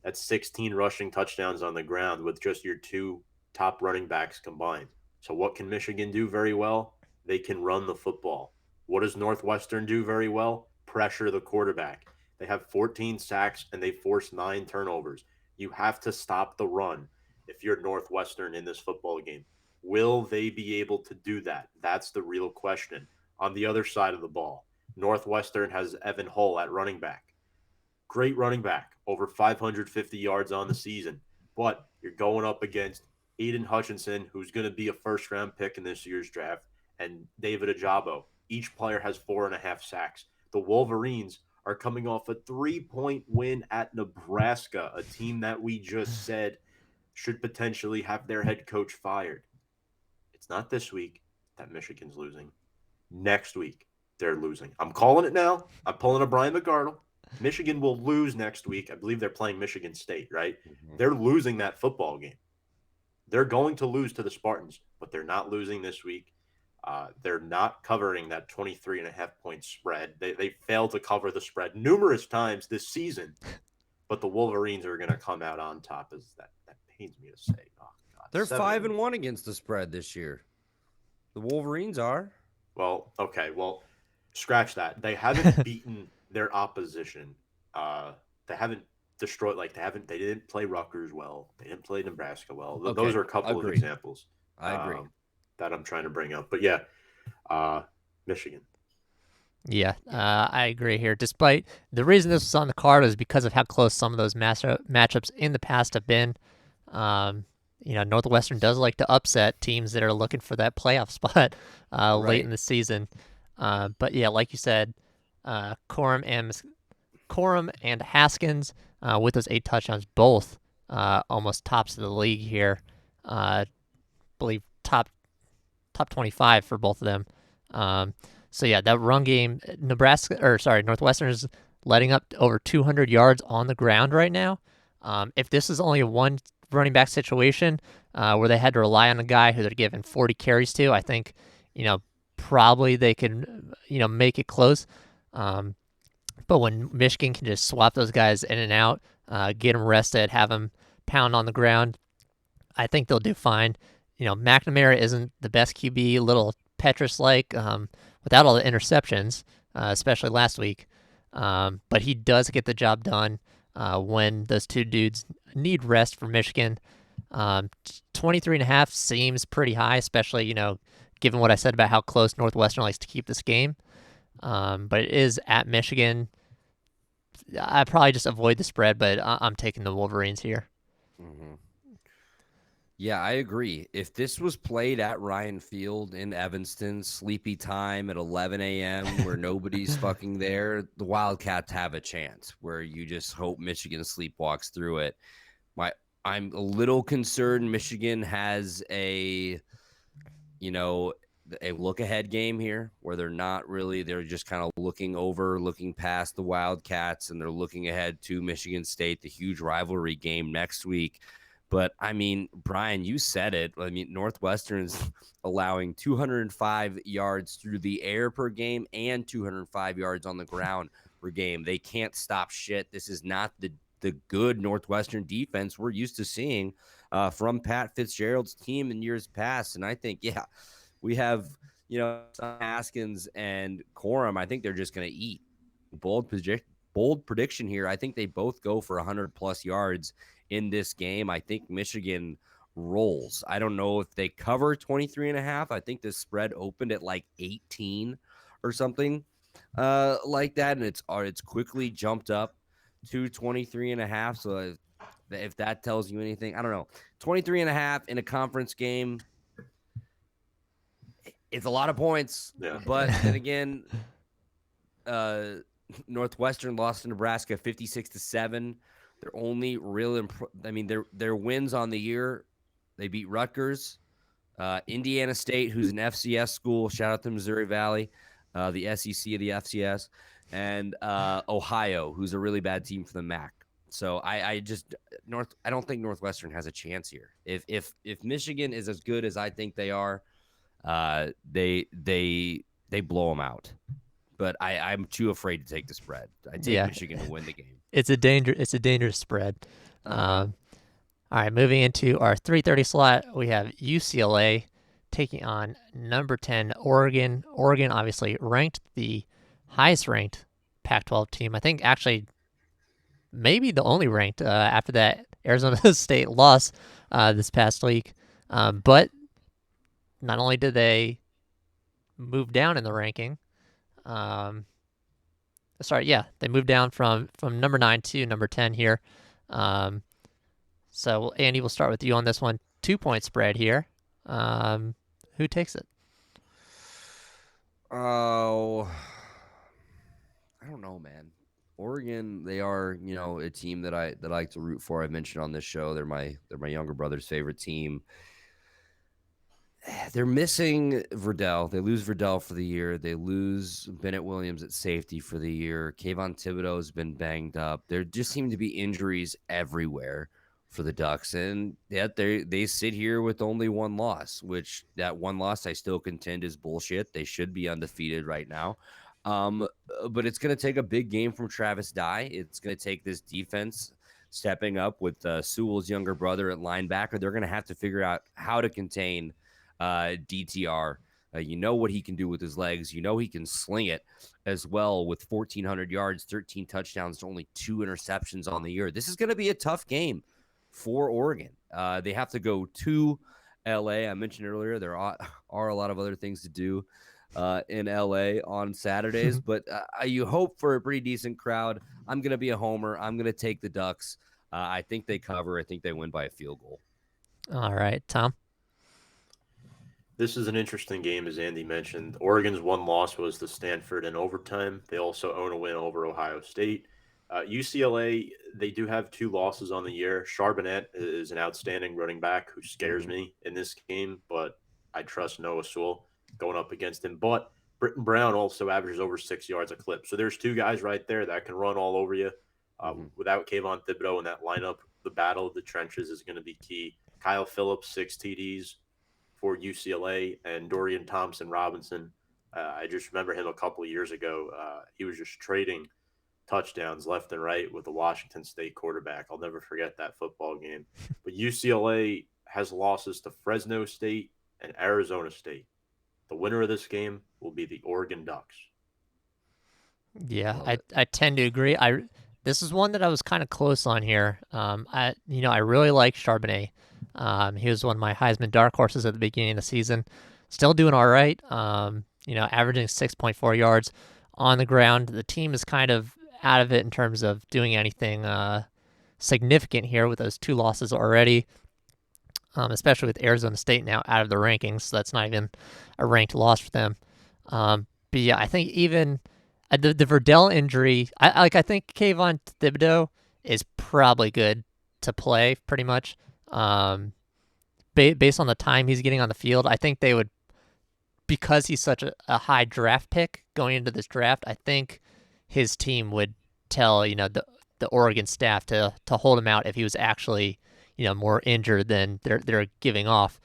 That's 16 rushing touchdowns on the ground with just your two top running backs combined. So, what can Michigan do very well? They can run the football. What does Northwestern do very well? Pressure the quarterback. They have 14 sacks and they force 9 turnovers. You have to stop the run if you're Northwestern in this football game. Will they be able to do that? That's the real question. On the other side of the ball, Northwestern has Evan Hull at running back. Great running back, over 550 yards on the season. But you're going up against Aiden Hutchinson, who's going to be a first round pick in this year's draft, and David Ajabo. Each player has 4.5 sacks. The Wolverines are coming off a 3-point win at Nebraska, a team that we just said should potentially have their head coach fired. It's not this week that Michigan's losing. Next week, they're losing. I'm calling it now. I'm pulling a Brian McArdle. Michigan will lose next week. I believe they're playing Michigan State, right? Mm-hmm. They're losing that football game. They're going to lose to the Spartans, but they're not losing this week. They're not covering that 23.5-point spread. They failed to cover the spread numerous times this season, but the Wolverines are going to come out on top. As that pains me to say. Oh God, They're 7-1. 5-1 against the spread this year. The Wolverines are. Well, okay. Well, scratch that. They haven't beaten their opposition. They haven't destroyed. They didn't play Rutgers well. They didn't play Nebraska well. Okay, Those are a couple of examples. I agree. That I'm trying to bring up. But yeah, Michigan. Yeah, I agree here. Despite the reason this was on the card is because of how close some of those matchups in the past have been. Northwestern does like to upset teams that are looking for that playoff spot late in the season. But yeah, like you said, Corum and Haskins with those 8 touchdowns, both almost tops of the league here. Believe top 25 for both of them. So yeah, that run game, Northwestern is letting up over 200 yards on the ground right now. If this is only a one running back situation where they had to rely on a guy who they're giving 40 carries to, I think, probably they can, make it close. But when Michigan can just swap those guys in and out, get them rested, have them pound on the ground, I think they'll do fine. McNamara isn't the best QB, a little Petrus-like, without all the interceptions, especially last week. But he does get the job done when those two dudes need rest for Michigan. 23.5 seems pretty high, especially, given what I said about how close Northwestern likes to keep this game. But it is at Michigan. I probably just avoid the spread, but I'm taking the Wolverines here. Mm-hmm. Yeah, I agree. If this was played at Ryan Field in Evanston, sleepy time at 11 a.m. where nobody's fucking there, the Wildcats have a chance where you just hope Michigan sleepwalks through it. I'm a little concerned Michigan has a look-ahead game here where they're just kind of looking past the Wildcats, and they're looking ahead to Michigan State, the huge rivalry game next week. But, I mean, Brian, you said it. I mean, Northwestern's allowing 205 yards through the air per game and 205 yards on the ground per game. They can't stop shit. This is not the good Northwestern defense we're used to seeing from Pat Fitzgerald's team in years past. And I think, we have, Haskins and Corum. I think they're just going to eat. Bold prediction here. I think they both go for 100-plus yards in this game. I think Michigan rolls. I don't know if they cover 23.5. I think the spread opened at like 18 or something like that, and it's quickly jumped up to 23.5. So if that tells you anything, I don't know. 23.5 in a conference game, it's a lot of points. Yeah. But then again, Northwestern lost to Nebraska 56-7. Their only real their wins on the year, they beat Rutgers, Indiana State, who's an FCS school. Shout out to Missouri Valley, the SEC of the FCS, and Ohio, who's a really bad team for the MAC. So I don't think Northwestern has a chance here. If Michigan is as good as I think they are, they blow them out. but I'm too afraid to take the spread. I take Michigan to win the game. It's a dangerous spread. All right, moving into our 3:30 slot, we have UCLA taking on number 10 Oregon. Oregon obviously ranked the highest ranked Pac-12 team. I think actually maybe the only ranked after that Arizona State loss this past week. But not only did they move down in the ranking, they moved down from number 9 to number 10 here. So Andy, we'll start with you on this one. 2-point spread here. Who takes it? Oh, I don't know, man. Oregon, they are, a team that I like to root for. I've mentioned on this show, they're my younger brother's favorite team. They're missing Verdell. They lose Verdell for the year. They lose Bennett Williams at safety for the year. Kayvon Thibodeau has been banged up. There just seem to be injuries everywhere for the Ducks, and yet they sit here with only one loss, which that one loss I still contend is bullshit. They should be undefeated right now. But it's going to take a big game from Travis Dye. It's going to take this defense stepping up with Sewell's younger brother at linebacker. They're going to have to figure out how to contain DTR. You know what he can do with his legs. You know he can sling it as well with 1,400 yards, 13 touchdowns to only 2 interceptions on the year. This is going to be a tough game for Oregon. They have to go to LA. I mentioned earlier there are a lot of other things to do in LA on Saturdays, but you hope for a pretty decent crowd. I'm going to be a homer. I'm going to take the Ducks. I think they cover. I think they win by a field goal. All right, Tom. This is an interesting game, as Andy mentioned. Oregon's one loss was to Stanford in overtime. They also own a win over Ohio State. UCLA, they do have 2 losses on the year. Charbonnet is an outstanding running back who scares me in this game, but I trust Noah Sewell going up against him. But Britton Brown also averages over 6 yards a clip. So there's 2 guys right there that can run all over you. Without Kayvon Thibodeau in that lineup, the battle of the trenches is going to be key. Kyle Phillips, 6 TDs for UCLA, and Dorian Thompson-Robinson. I just remember him a couple of years ago. He was just trading touchdowns left and right with the Washington State quarterback. I'll never forget that football game. But UCLA has losses to Fresno State and Arizona State. The winner of this game will be the Oregon Ducks. Yeah, I tend to agree. This is one that I was kind of close on here. I really like Charbonnet. He was one of my Heisman dark horses at the beginning of the season. Still doing all right. Averaging 6.4 yards on the ground. The team is kind of out of it in terms of doing anything significant here with those 2 losses already. Especially with Arizona State now out of the rankings, so that's not even a ranked loss for them. But yeah, I think even the Verdell injury, I think Kayvon Thibodeau is probably good to play pretty much. Based on the time he's getting on the field, I think they would, because he's such a high draft pick going into this draft, I think his team would tell the Oregon staff to hold him out if he was actually more injured than they're giving off.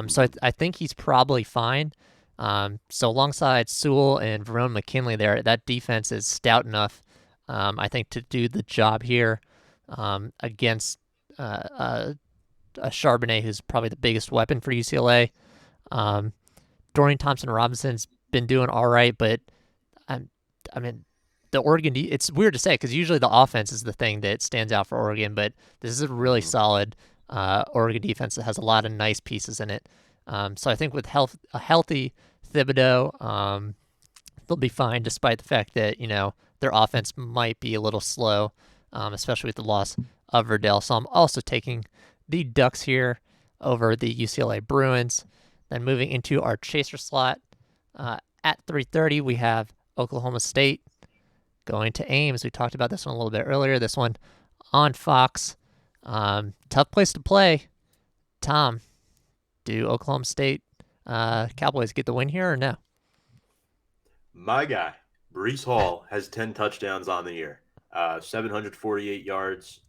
So I think he's probably fine. So alongside Sewell and Verone McKinley there, that defense is stout enough, I think, to do the job here against a Charbonnet who's probably the biggest weapon for UCLA. Dorian Thompson-Robinson's been doing all right, but the Oregon, it's weird to say because usually the offense is the thing that stands out for Oregon, but this is a really solid Oregon defense that has a lot of nice pieces in it. So I think with a healthy Thibodeau, they'll be fine despite the fact that, their offense might be a little slow, especially with the loss of Verdell. So I'm also taking the Ducks here over the UCLA Bruins. Then moving into our chaser slot, at 3:30, we have Oklahoma State going to Ames. We talked about this one a little bit earlier. This one on Fox. Tough place to play. Tom, do Oklahoma State Cowboys get the win here or no? My guy, Breece Hall, has 10 touchdowns on the year, 748 yards.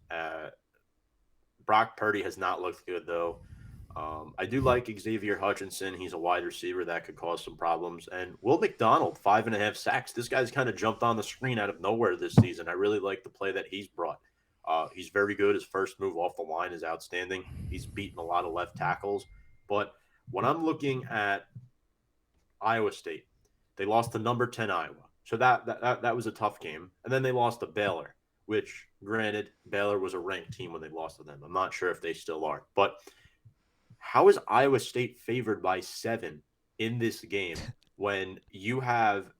Brock Purdy has not looked good, though. I do like Xavier Hutchinson. He's a wide receiver that could cause some problems. And Will McDonald, 5.5 sacks. This guy's kind of jumped on the screen out of nowhere this season. I really like the play that he's brought. He's very good. His first move off the line is outstanding. He's beaten a lot of left tackles. But when I'm looking at Iowa State, they lost to number 10 Iowa. So that was a tough game. And then they lost to Baylor, which, granted, Baylor was a ranked team when they lost to them. I'm not sure if they still are. But how is Iowa State favored by 7 in this game when you have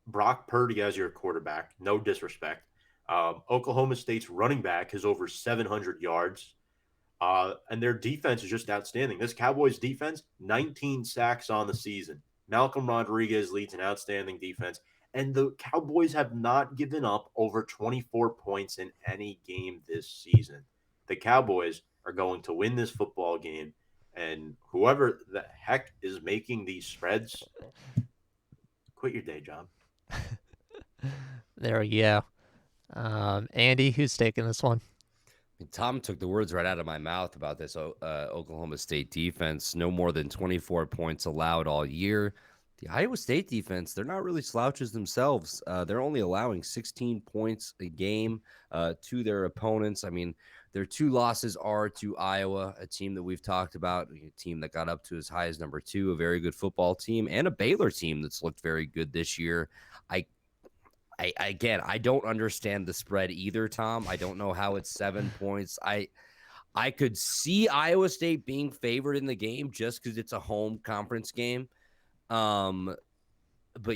Brock Purdy as your quarterback? No disrespect. Oklahoma State's running back has over 700 yards, and their defense is just outstanding. This Cowboys defense, 19 sacks on the season. Malcolm Rodriguez leads an outstanding defense, and the Cowboys have not given up over 24 points in any game this season. The Cowboys are going to win this football game. And whoever the heck is making these spreads, quit your day job. There we go. Andy, who's taking this one? Tom took the words right out of my mouth about this Oklahoma State defense. No more than 24 points allowed all year. The Iowa State defense, they're not really slouches themselves. They're only allowing 16 points a game to their opponents. I mean, their 2 losses are to Iowa, a team that we've talked about, a team that got up to as high as number 2, a very good football team, and a Baylor team that's looked very good this year. Again, I don't understand the spread either, Tom. I don't know how it's 7 points. I could see Iowa State being favored in the game just because it's a home conference game. But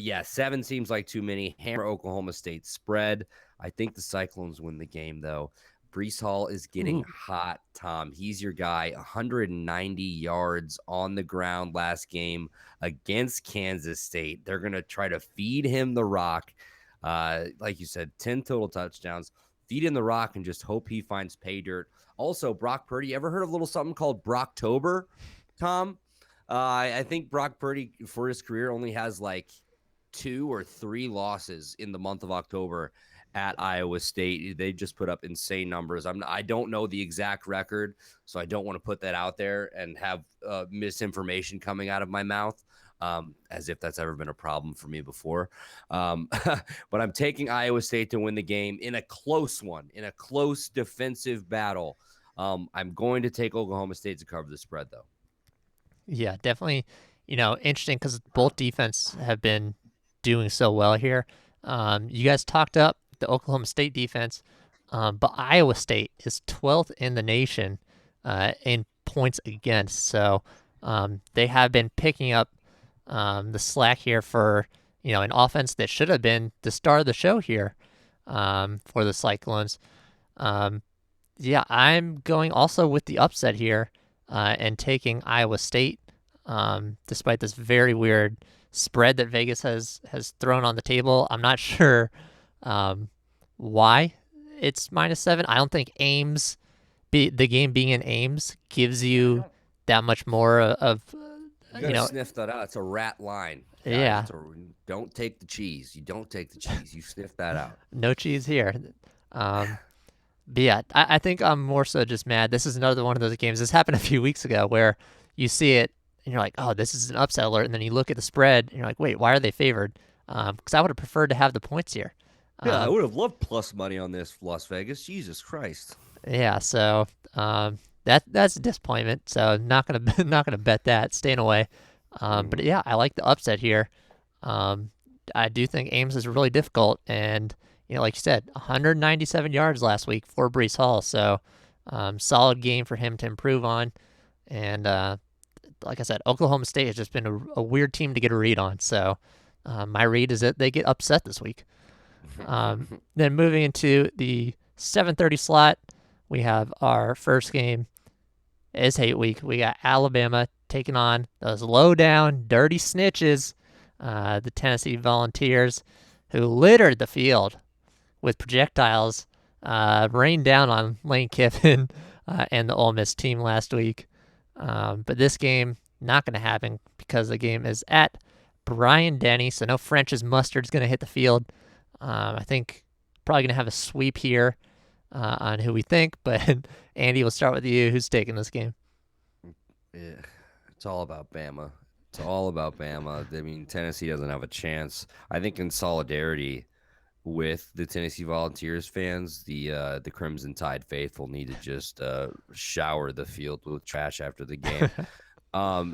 yeah, 7 seems like too many. Hammer Oklahoma State spread. I think the Cyclones win the game, though. Breece Hall is getting hot, Tom. He's your guy. 190 yards on the ground last game against Kansas State. They're going to try to feed him the rock. Like you said, 10 total touchdowns. Feed him the rock and just hope he finds pay dirt. Also, Brock Purdy, ever heard of a little something called Brocktober, Tom? I think Brock Purdy, for his career, only has like 2 or 3 losses in the month of October at Iowa State. They just put up insane numbers. I don't know the exact record, so I don't want to put that out there and have misinformation coming out of my mouth, as if that's ever been a problem for me before. But I'm taking Iowa State to win the game in a close one, in a close defensive battle. I'm going to take Oklahoma State to cover the spread, though. Yeah, definitely, interesting because both defense have been doing so well here. You guys talked up the Oklahoma State defense, but Iowa State is 12th in the nation in points against. So they have been picking up the slack here for, an offense that should have been the star of the show here for the Cyclones. Yeah, I'm going also with the upset here and taking Iowa State, despite this very weird spread that Vegas has thrown on the table. I'm not sure why it's -7. I don't think Ames, the game being in Ames, gives you that much more of you gotta sniff that out. It's a rat line. Yeah. Don't take the cheese. You don't take the cheese. You sniff that out. No cheese here. But yeah, I think I'm more so just mad. This is another one of those games. This happened a few weeks ago where you see it and you're like, oh, this is an upset alert. And then you look at the spread and you're like, wait, why are they favored? Because I would have preferred to have the points here. Yeah, I would have loved plus money on this, Las Vegas. Jesus Christ. Yeah, so that's a disappointment. So not gonna bet that. Staying away. But yeah, I like the upset here. I do think Ames is really difficult, and like you said, 197 yards last week for Breece Hall. So solid game for him to improve on. And like I said, Oklahoma State has just been a weird team to get a read on. So my read is that they get upset this week. Then moving into the 7:30 slot, we have our first game is hate week. We got Alabama taking on those low down, dirty snitches, the Tennessee Volunteers, who littered the field with projectiles, rained down on Lane Kiffin and the Ole Miss team last week. But this game, not going to happen because the game is at Bryant-Denny, so no French's Mustard's going to hit the field. I think probably going to have a sweep here on who we think, but Andy, we'll start with you. Who's taking this game? Yeah, it's all about Bama. It's all about Bama. I mean, Tennessee doesn't have a chance. I think in solidarity with the Tennessee Volunteers fans, the Crimson Tide faithful need to just shower the field with trash after the game.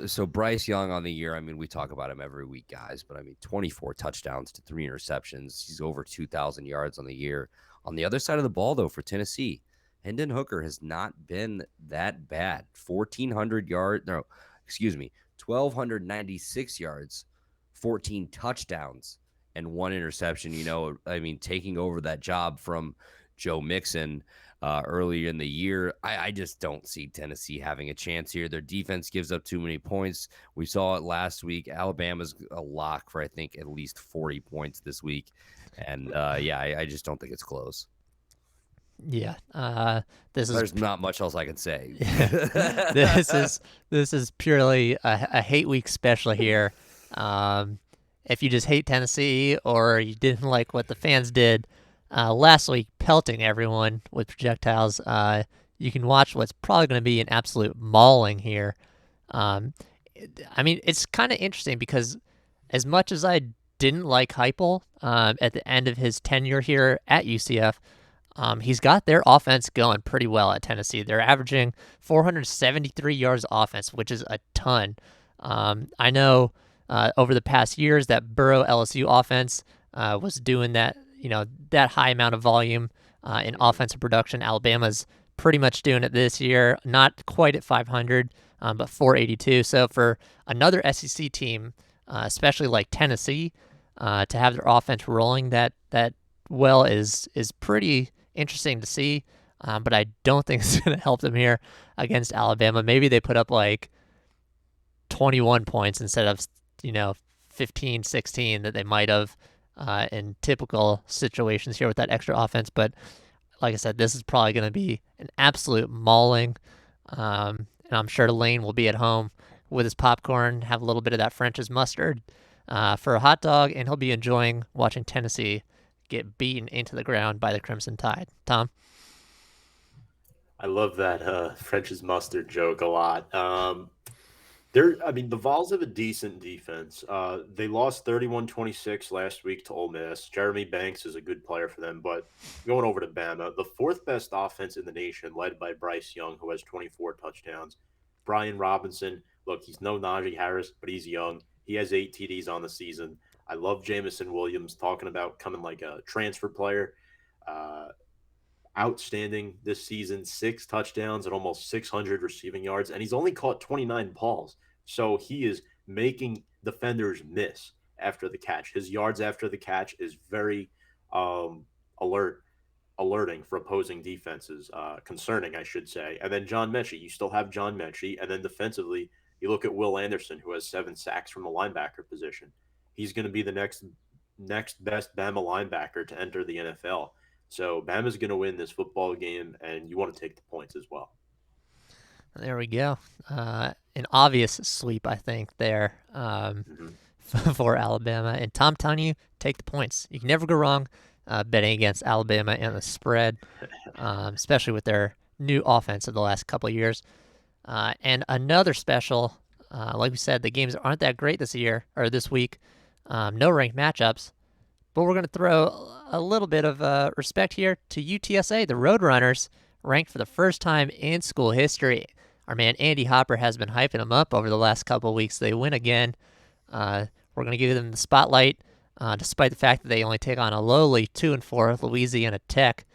So Bryce Young on the year, I mean, we talk about him every week, guys, but I mean, 24 touchdowns to 3 interceptions. He's over 2,000 yards on the year. On the other side of the ball, though, for Tennessee, Hendon Hooker has not been that bad. 1,296 yards, 14 touchdowns, and 1 interception. I mean, taking over that job from Joe Mixon earlier in the year. I just don't see Tennessee having a chance here. Their defense gives up too many points. We saw it last week. Alabama's a lock for, I think, at least 40 points this week. And I just don't think it's close. Yeah, There's not much else I can say. this is purely a hate week special here. If you just hate Tennessee or you didn't like what the fans did last week, pelting everyone with projectiles, you can watch what's probably going to be an absolute mauling here. I mean, it's kind of interesting because as much as I didn't like Heupel at the end of his tenure here at UCF, he's got their offense going pretty well at Tennessee. They're averaging 473 yards offense, which is a ton. I know over the past years that Burrow LSU offense was doing that, that high amount of volume in offensive production. Alabama's pretty much doing it this year, not quite at 500, but 482. So for another SEC team, especially like Tennessee, to have their offense rolling that well is pretty interesting to see, but I don't think it's going to help them here against Alabama. Maybe they put up like 21 points instead of 15, 16 that they might have in typical situations here with that extra offense. But like I said, this is probably going to be an absolute mauling, and I'm sure Lane will be at home with his popcorn, have a little bit of that French's mustard for a hot dog, and he'll be enjoying watching Tennessee get beaten into the ground by the Crimson Tide. Tom? I love that French's mustard joke a lot. The Vols have a decent defense. They lost 31-26 last week to Ole Miss. Jeremy Banks is a good player for them, but going over to Bama, the fourth best offense in the nation, led by Bryce Young, who has 24 touchdowns. Brian Robinson, look, he's no Najee Harris, but he's young. He has 8 TDs on the season. I love Jamison Williams talking about coming like a transfer player. Uh, Outstanding this season, 6 touchdowns and almost 600 receiving yards, and he's only caught 29 balls. So he is making defenders miss after the catch. His yards after the catch is very alerting for opposing defenses, concerning, I should say. And then John Mechie, you still have John Mechie, and then defensively, you look at Will Anderson, who has 7 sacks from the linebacker position. He's going to be the next best Bama linebacker to enter the NFL. So Bama's going to win this football game, and you want to take the points as well. There we go. An obvious sweep, I think, there for Alabama. And Tom telling you, take the points. You can never go wrong betting against Alabama and the spread, especially with their new offense of the last couple of years. And another special, like we said, the games aren't that great this week. No ranked matchups. But we're going to throw a little bit of respect here to UTSA, the Roadrunners, ranked for the first time in school history. Our man Andy Hopper has been hyping them up over the last couple of weeks. They win again. We're going to give them the spotlight, despite the fact that they only take on a lowly 2-4 Louisiana Tech.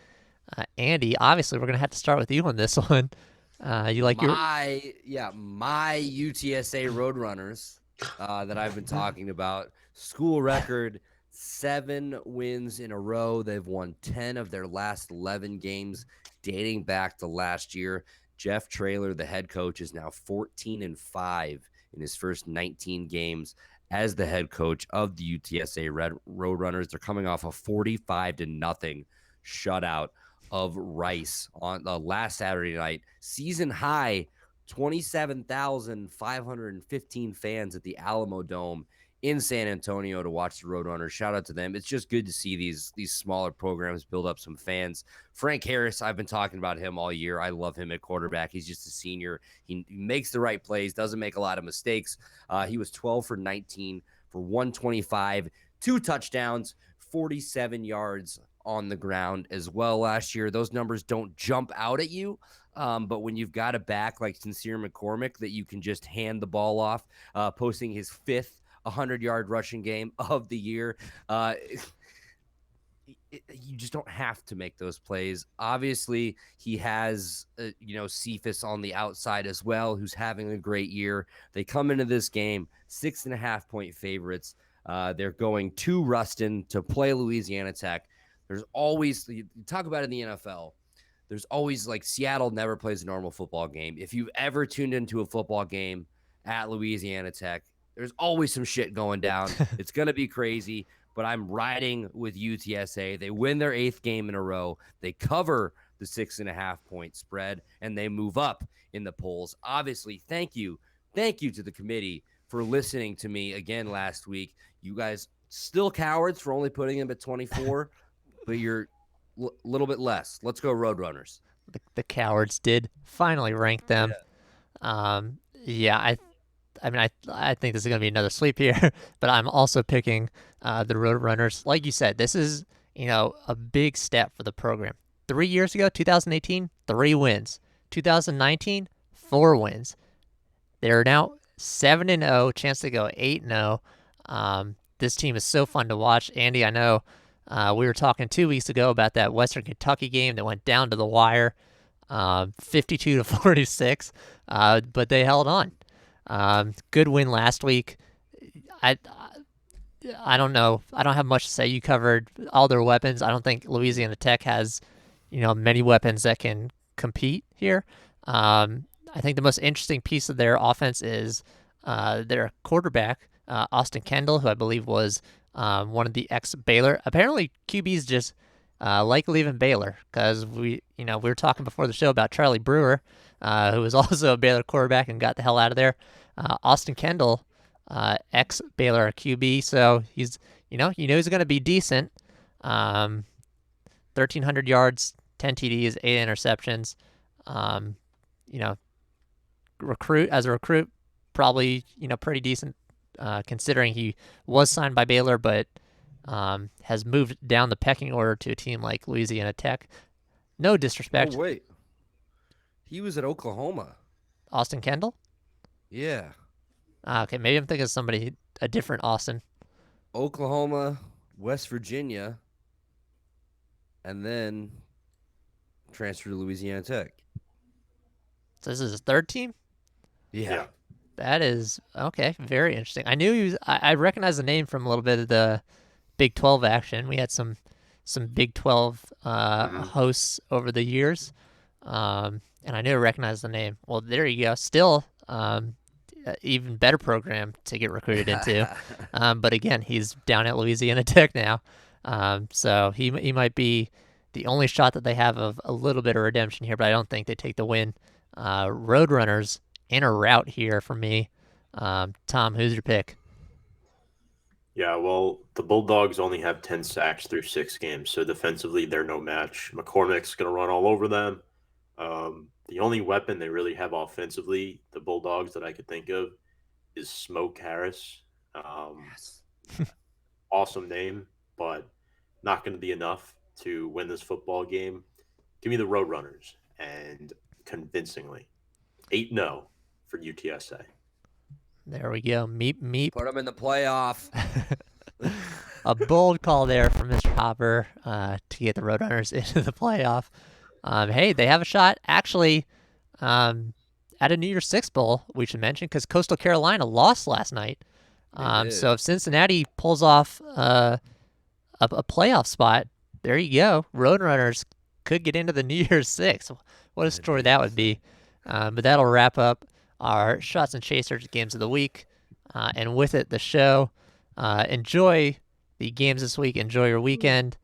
Andy, obviously, we're going to have to start with you on this one. You like my UTSA Roadrunners that I've been talking about. School record, 7 wins in a row. They've won 10 of their last 11 games dating back to last year. Jeff Traylor, the head coach, is now 14-5 in his first 19 games as the head coach of the UTSA Roadrunners. They're coming off a 45-0 shutout of Rice on the last Saturday night. Season high, 27,515 fans at the Alamo Dome in San Antonio to watch the Roadrunners. Shout out to them. It's just good to see these smaller programs build up some fans. Frank Harris, I've been talking about him all year. I love him at quarterback. He's just a senior. He makes the right plays, doesn't make a lot of mistakes. He was 12 for 19 for 125, 2 touchdowns, 47 yards on the ground as well last year. Those numbers don't jump out at you, but when you've got a back like Sincere McCormick that you can just hand the ball off, posting his 5th 100-yard rushing game of the year, you just don't have to make those plays. Obviously, he has, Cephas on the outside as well, who's having a great year. They come into this game 6.5-point favorites. They're going to Ruston to play Louisiana Tech. There's always, you talk about it in the NFL, there's always like Seattle never plays a normal football game. If you've ever tuned into a football game at Louisiana Tech, there's always some shit going down. It's going to be crazy, but I'm riding with UTSA. They win their 8th game in a row. They cover the 6.5-point spread, and they move up in the polls. Obviously, thank you to the committee for listening to me again last week. You guys still cowards for only putting him at 24, but you're a little bit less. Let's go Roadrunners. The cowards did finally rank them. I think this is going to be another sweep here, but I'm also picking the Roadrunners. Like you said, this is, a big step for the program. 3 years ago, 2018, 3 wins. 2019, 4 wins. They're now 7-0, chance to go 8-0. This team is so fun to watch. Andy, I know we were talking 2 weeks ago about that Western Kentucky game that went down to the wire, 52-46, but they held on. Good win last week. I don't know. I don't have much to say. You covered all their weapons. I don't think Louisiana Tech has, many weapons that can compete here. I think the most interesting piece of their offense is their quarterback, Austin Kendall, who I believe was one of the ex-Baylor. Apparently, QBs just like leaving Baylor because we were talking before the show about Charlie Brewer, who was also a Baylor quarterback and got the hell out of there. Austin Kendall, ex-Baylor QB, so he's he's going to be decent. 1,300 yards, 10 TDs, 8 interceptions. Recruit, probably pretty decent considering he was signed by Baylor, but has moved down the pecking order to a team like Louisiana Tech. No disrespect. Oh, wait. He was at Oklahoma. Austin Kendall? Yeah. Okay, maybe I'm thinking of a different Austin. Oklahoma, West Virginia, and then transferred to Louisiana Tech. So this is his 3rd team? Yeah. That is, okay, very interesting. I knew he was, I recognize the name from a little bit of the Big 12 action. We had some Big 12 hosts over the years, and I knew I recognized the name. Well, there you go. Still, even better program to get recruited into. But again, he's down at Louisiana Tech now, so he might be the only shot that they have of a little bit of redemption here, but I don't think they take the win. Roadrunners in a rout here for me. Tom, who's your pick? Yeah, well, the Bulldogs only have 10 sacks through 6 games, so defensively they're no match. McCormick's going to run all over them. The only weapon they really have offensively, the Bulldogs, that I could think of is Smoke Harris. Yes. Awesome name, but not going to be enough to win this football game. Give me the Roadrunners, and convincingly. 8-0 for UTSA. There we go. Meep. Put them in the playoff. A bold call there from Mr. Hopper to get the Roadrunners into the playoff. Hey, they have a shot, actually, at a New Year's Six Bowl, we should mention, because Coastal Carolina lost last night. So if Cincinnati pulls off a playoff spot, there you go. Roadrunners could get into the New Year's Six. What a story that would be. But that'll wrap up our Shots and Chasers games of the week. And with it, the show. Enjoy the games this week. Enjoy your weekend.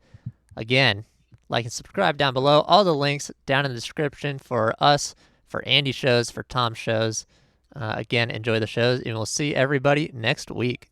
Again, like and subscribe down below. All the links down in the description for us, for Andy's shows, for Tom's shows. Again, enjoy the shows, and we'll see everybody next week.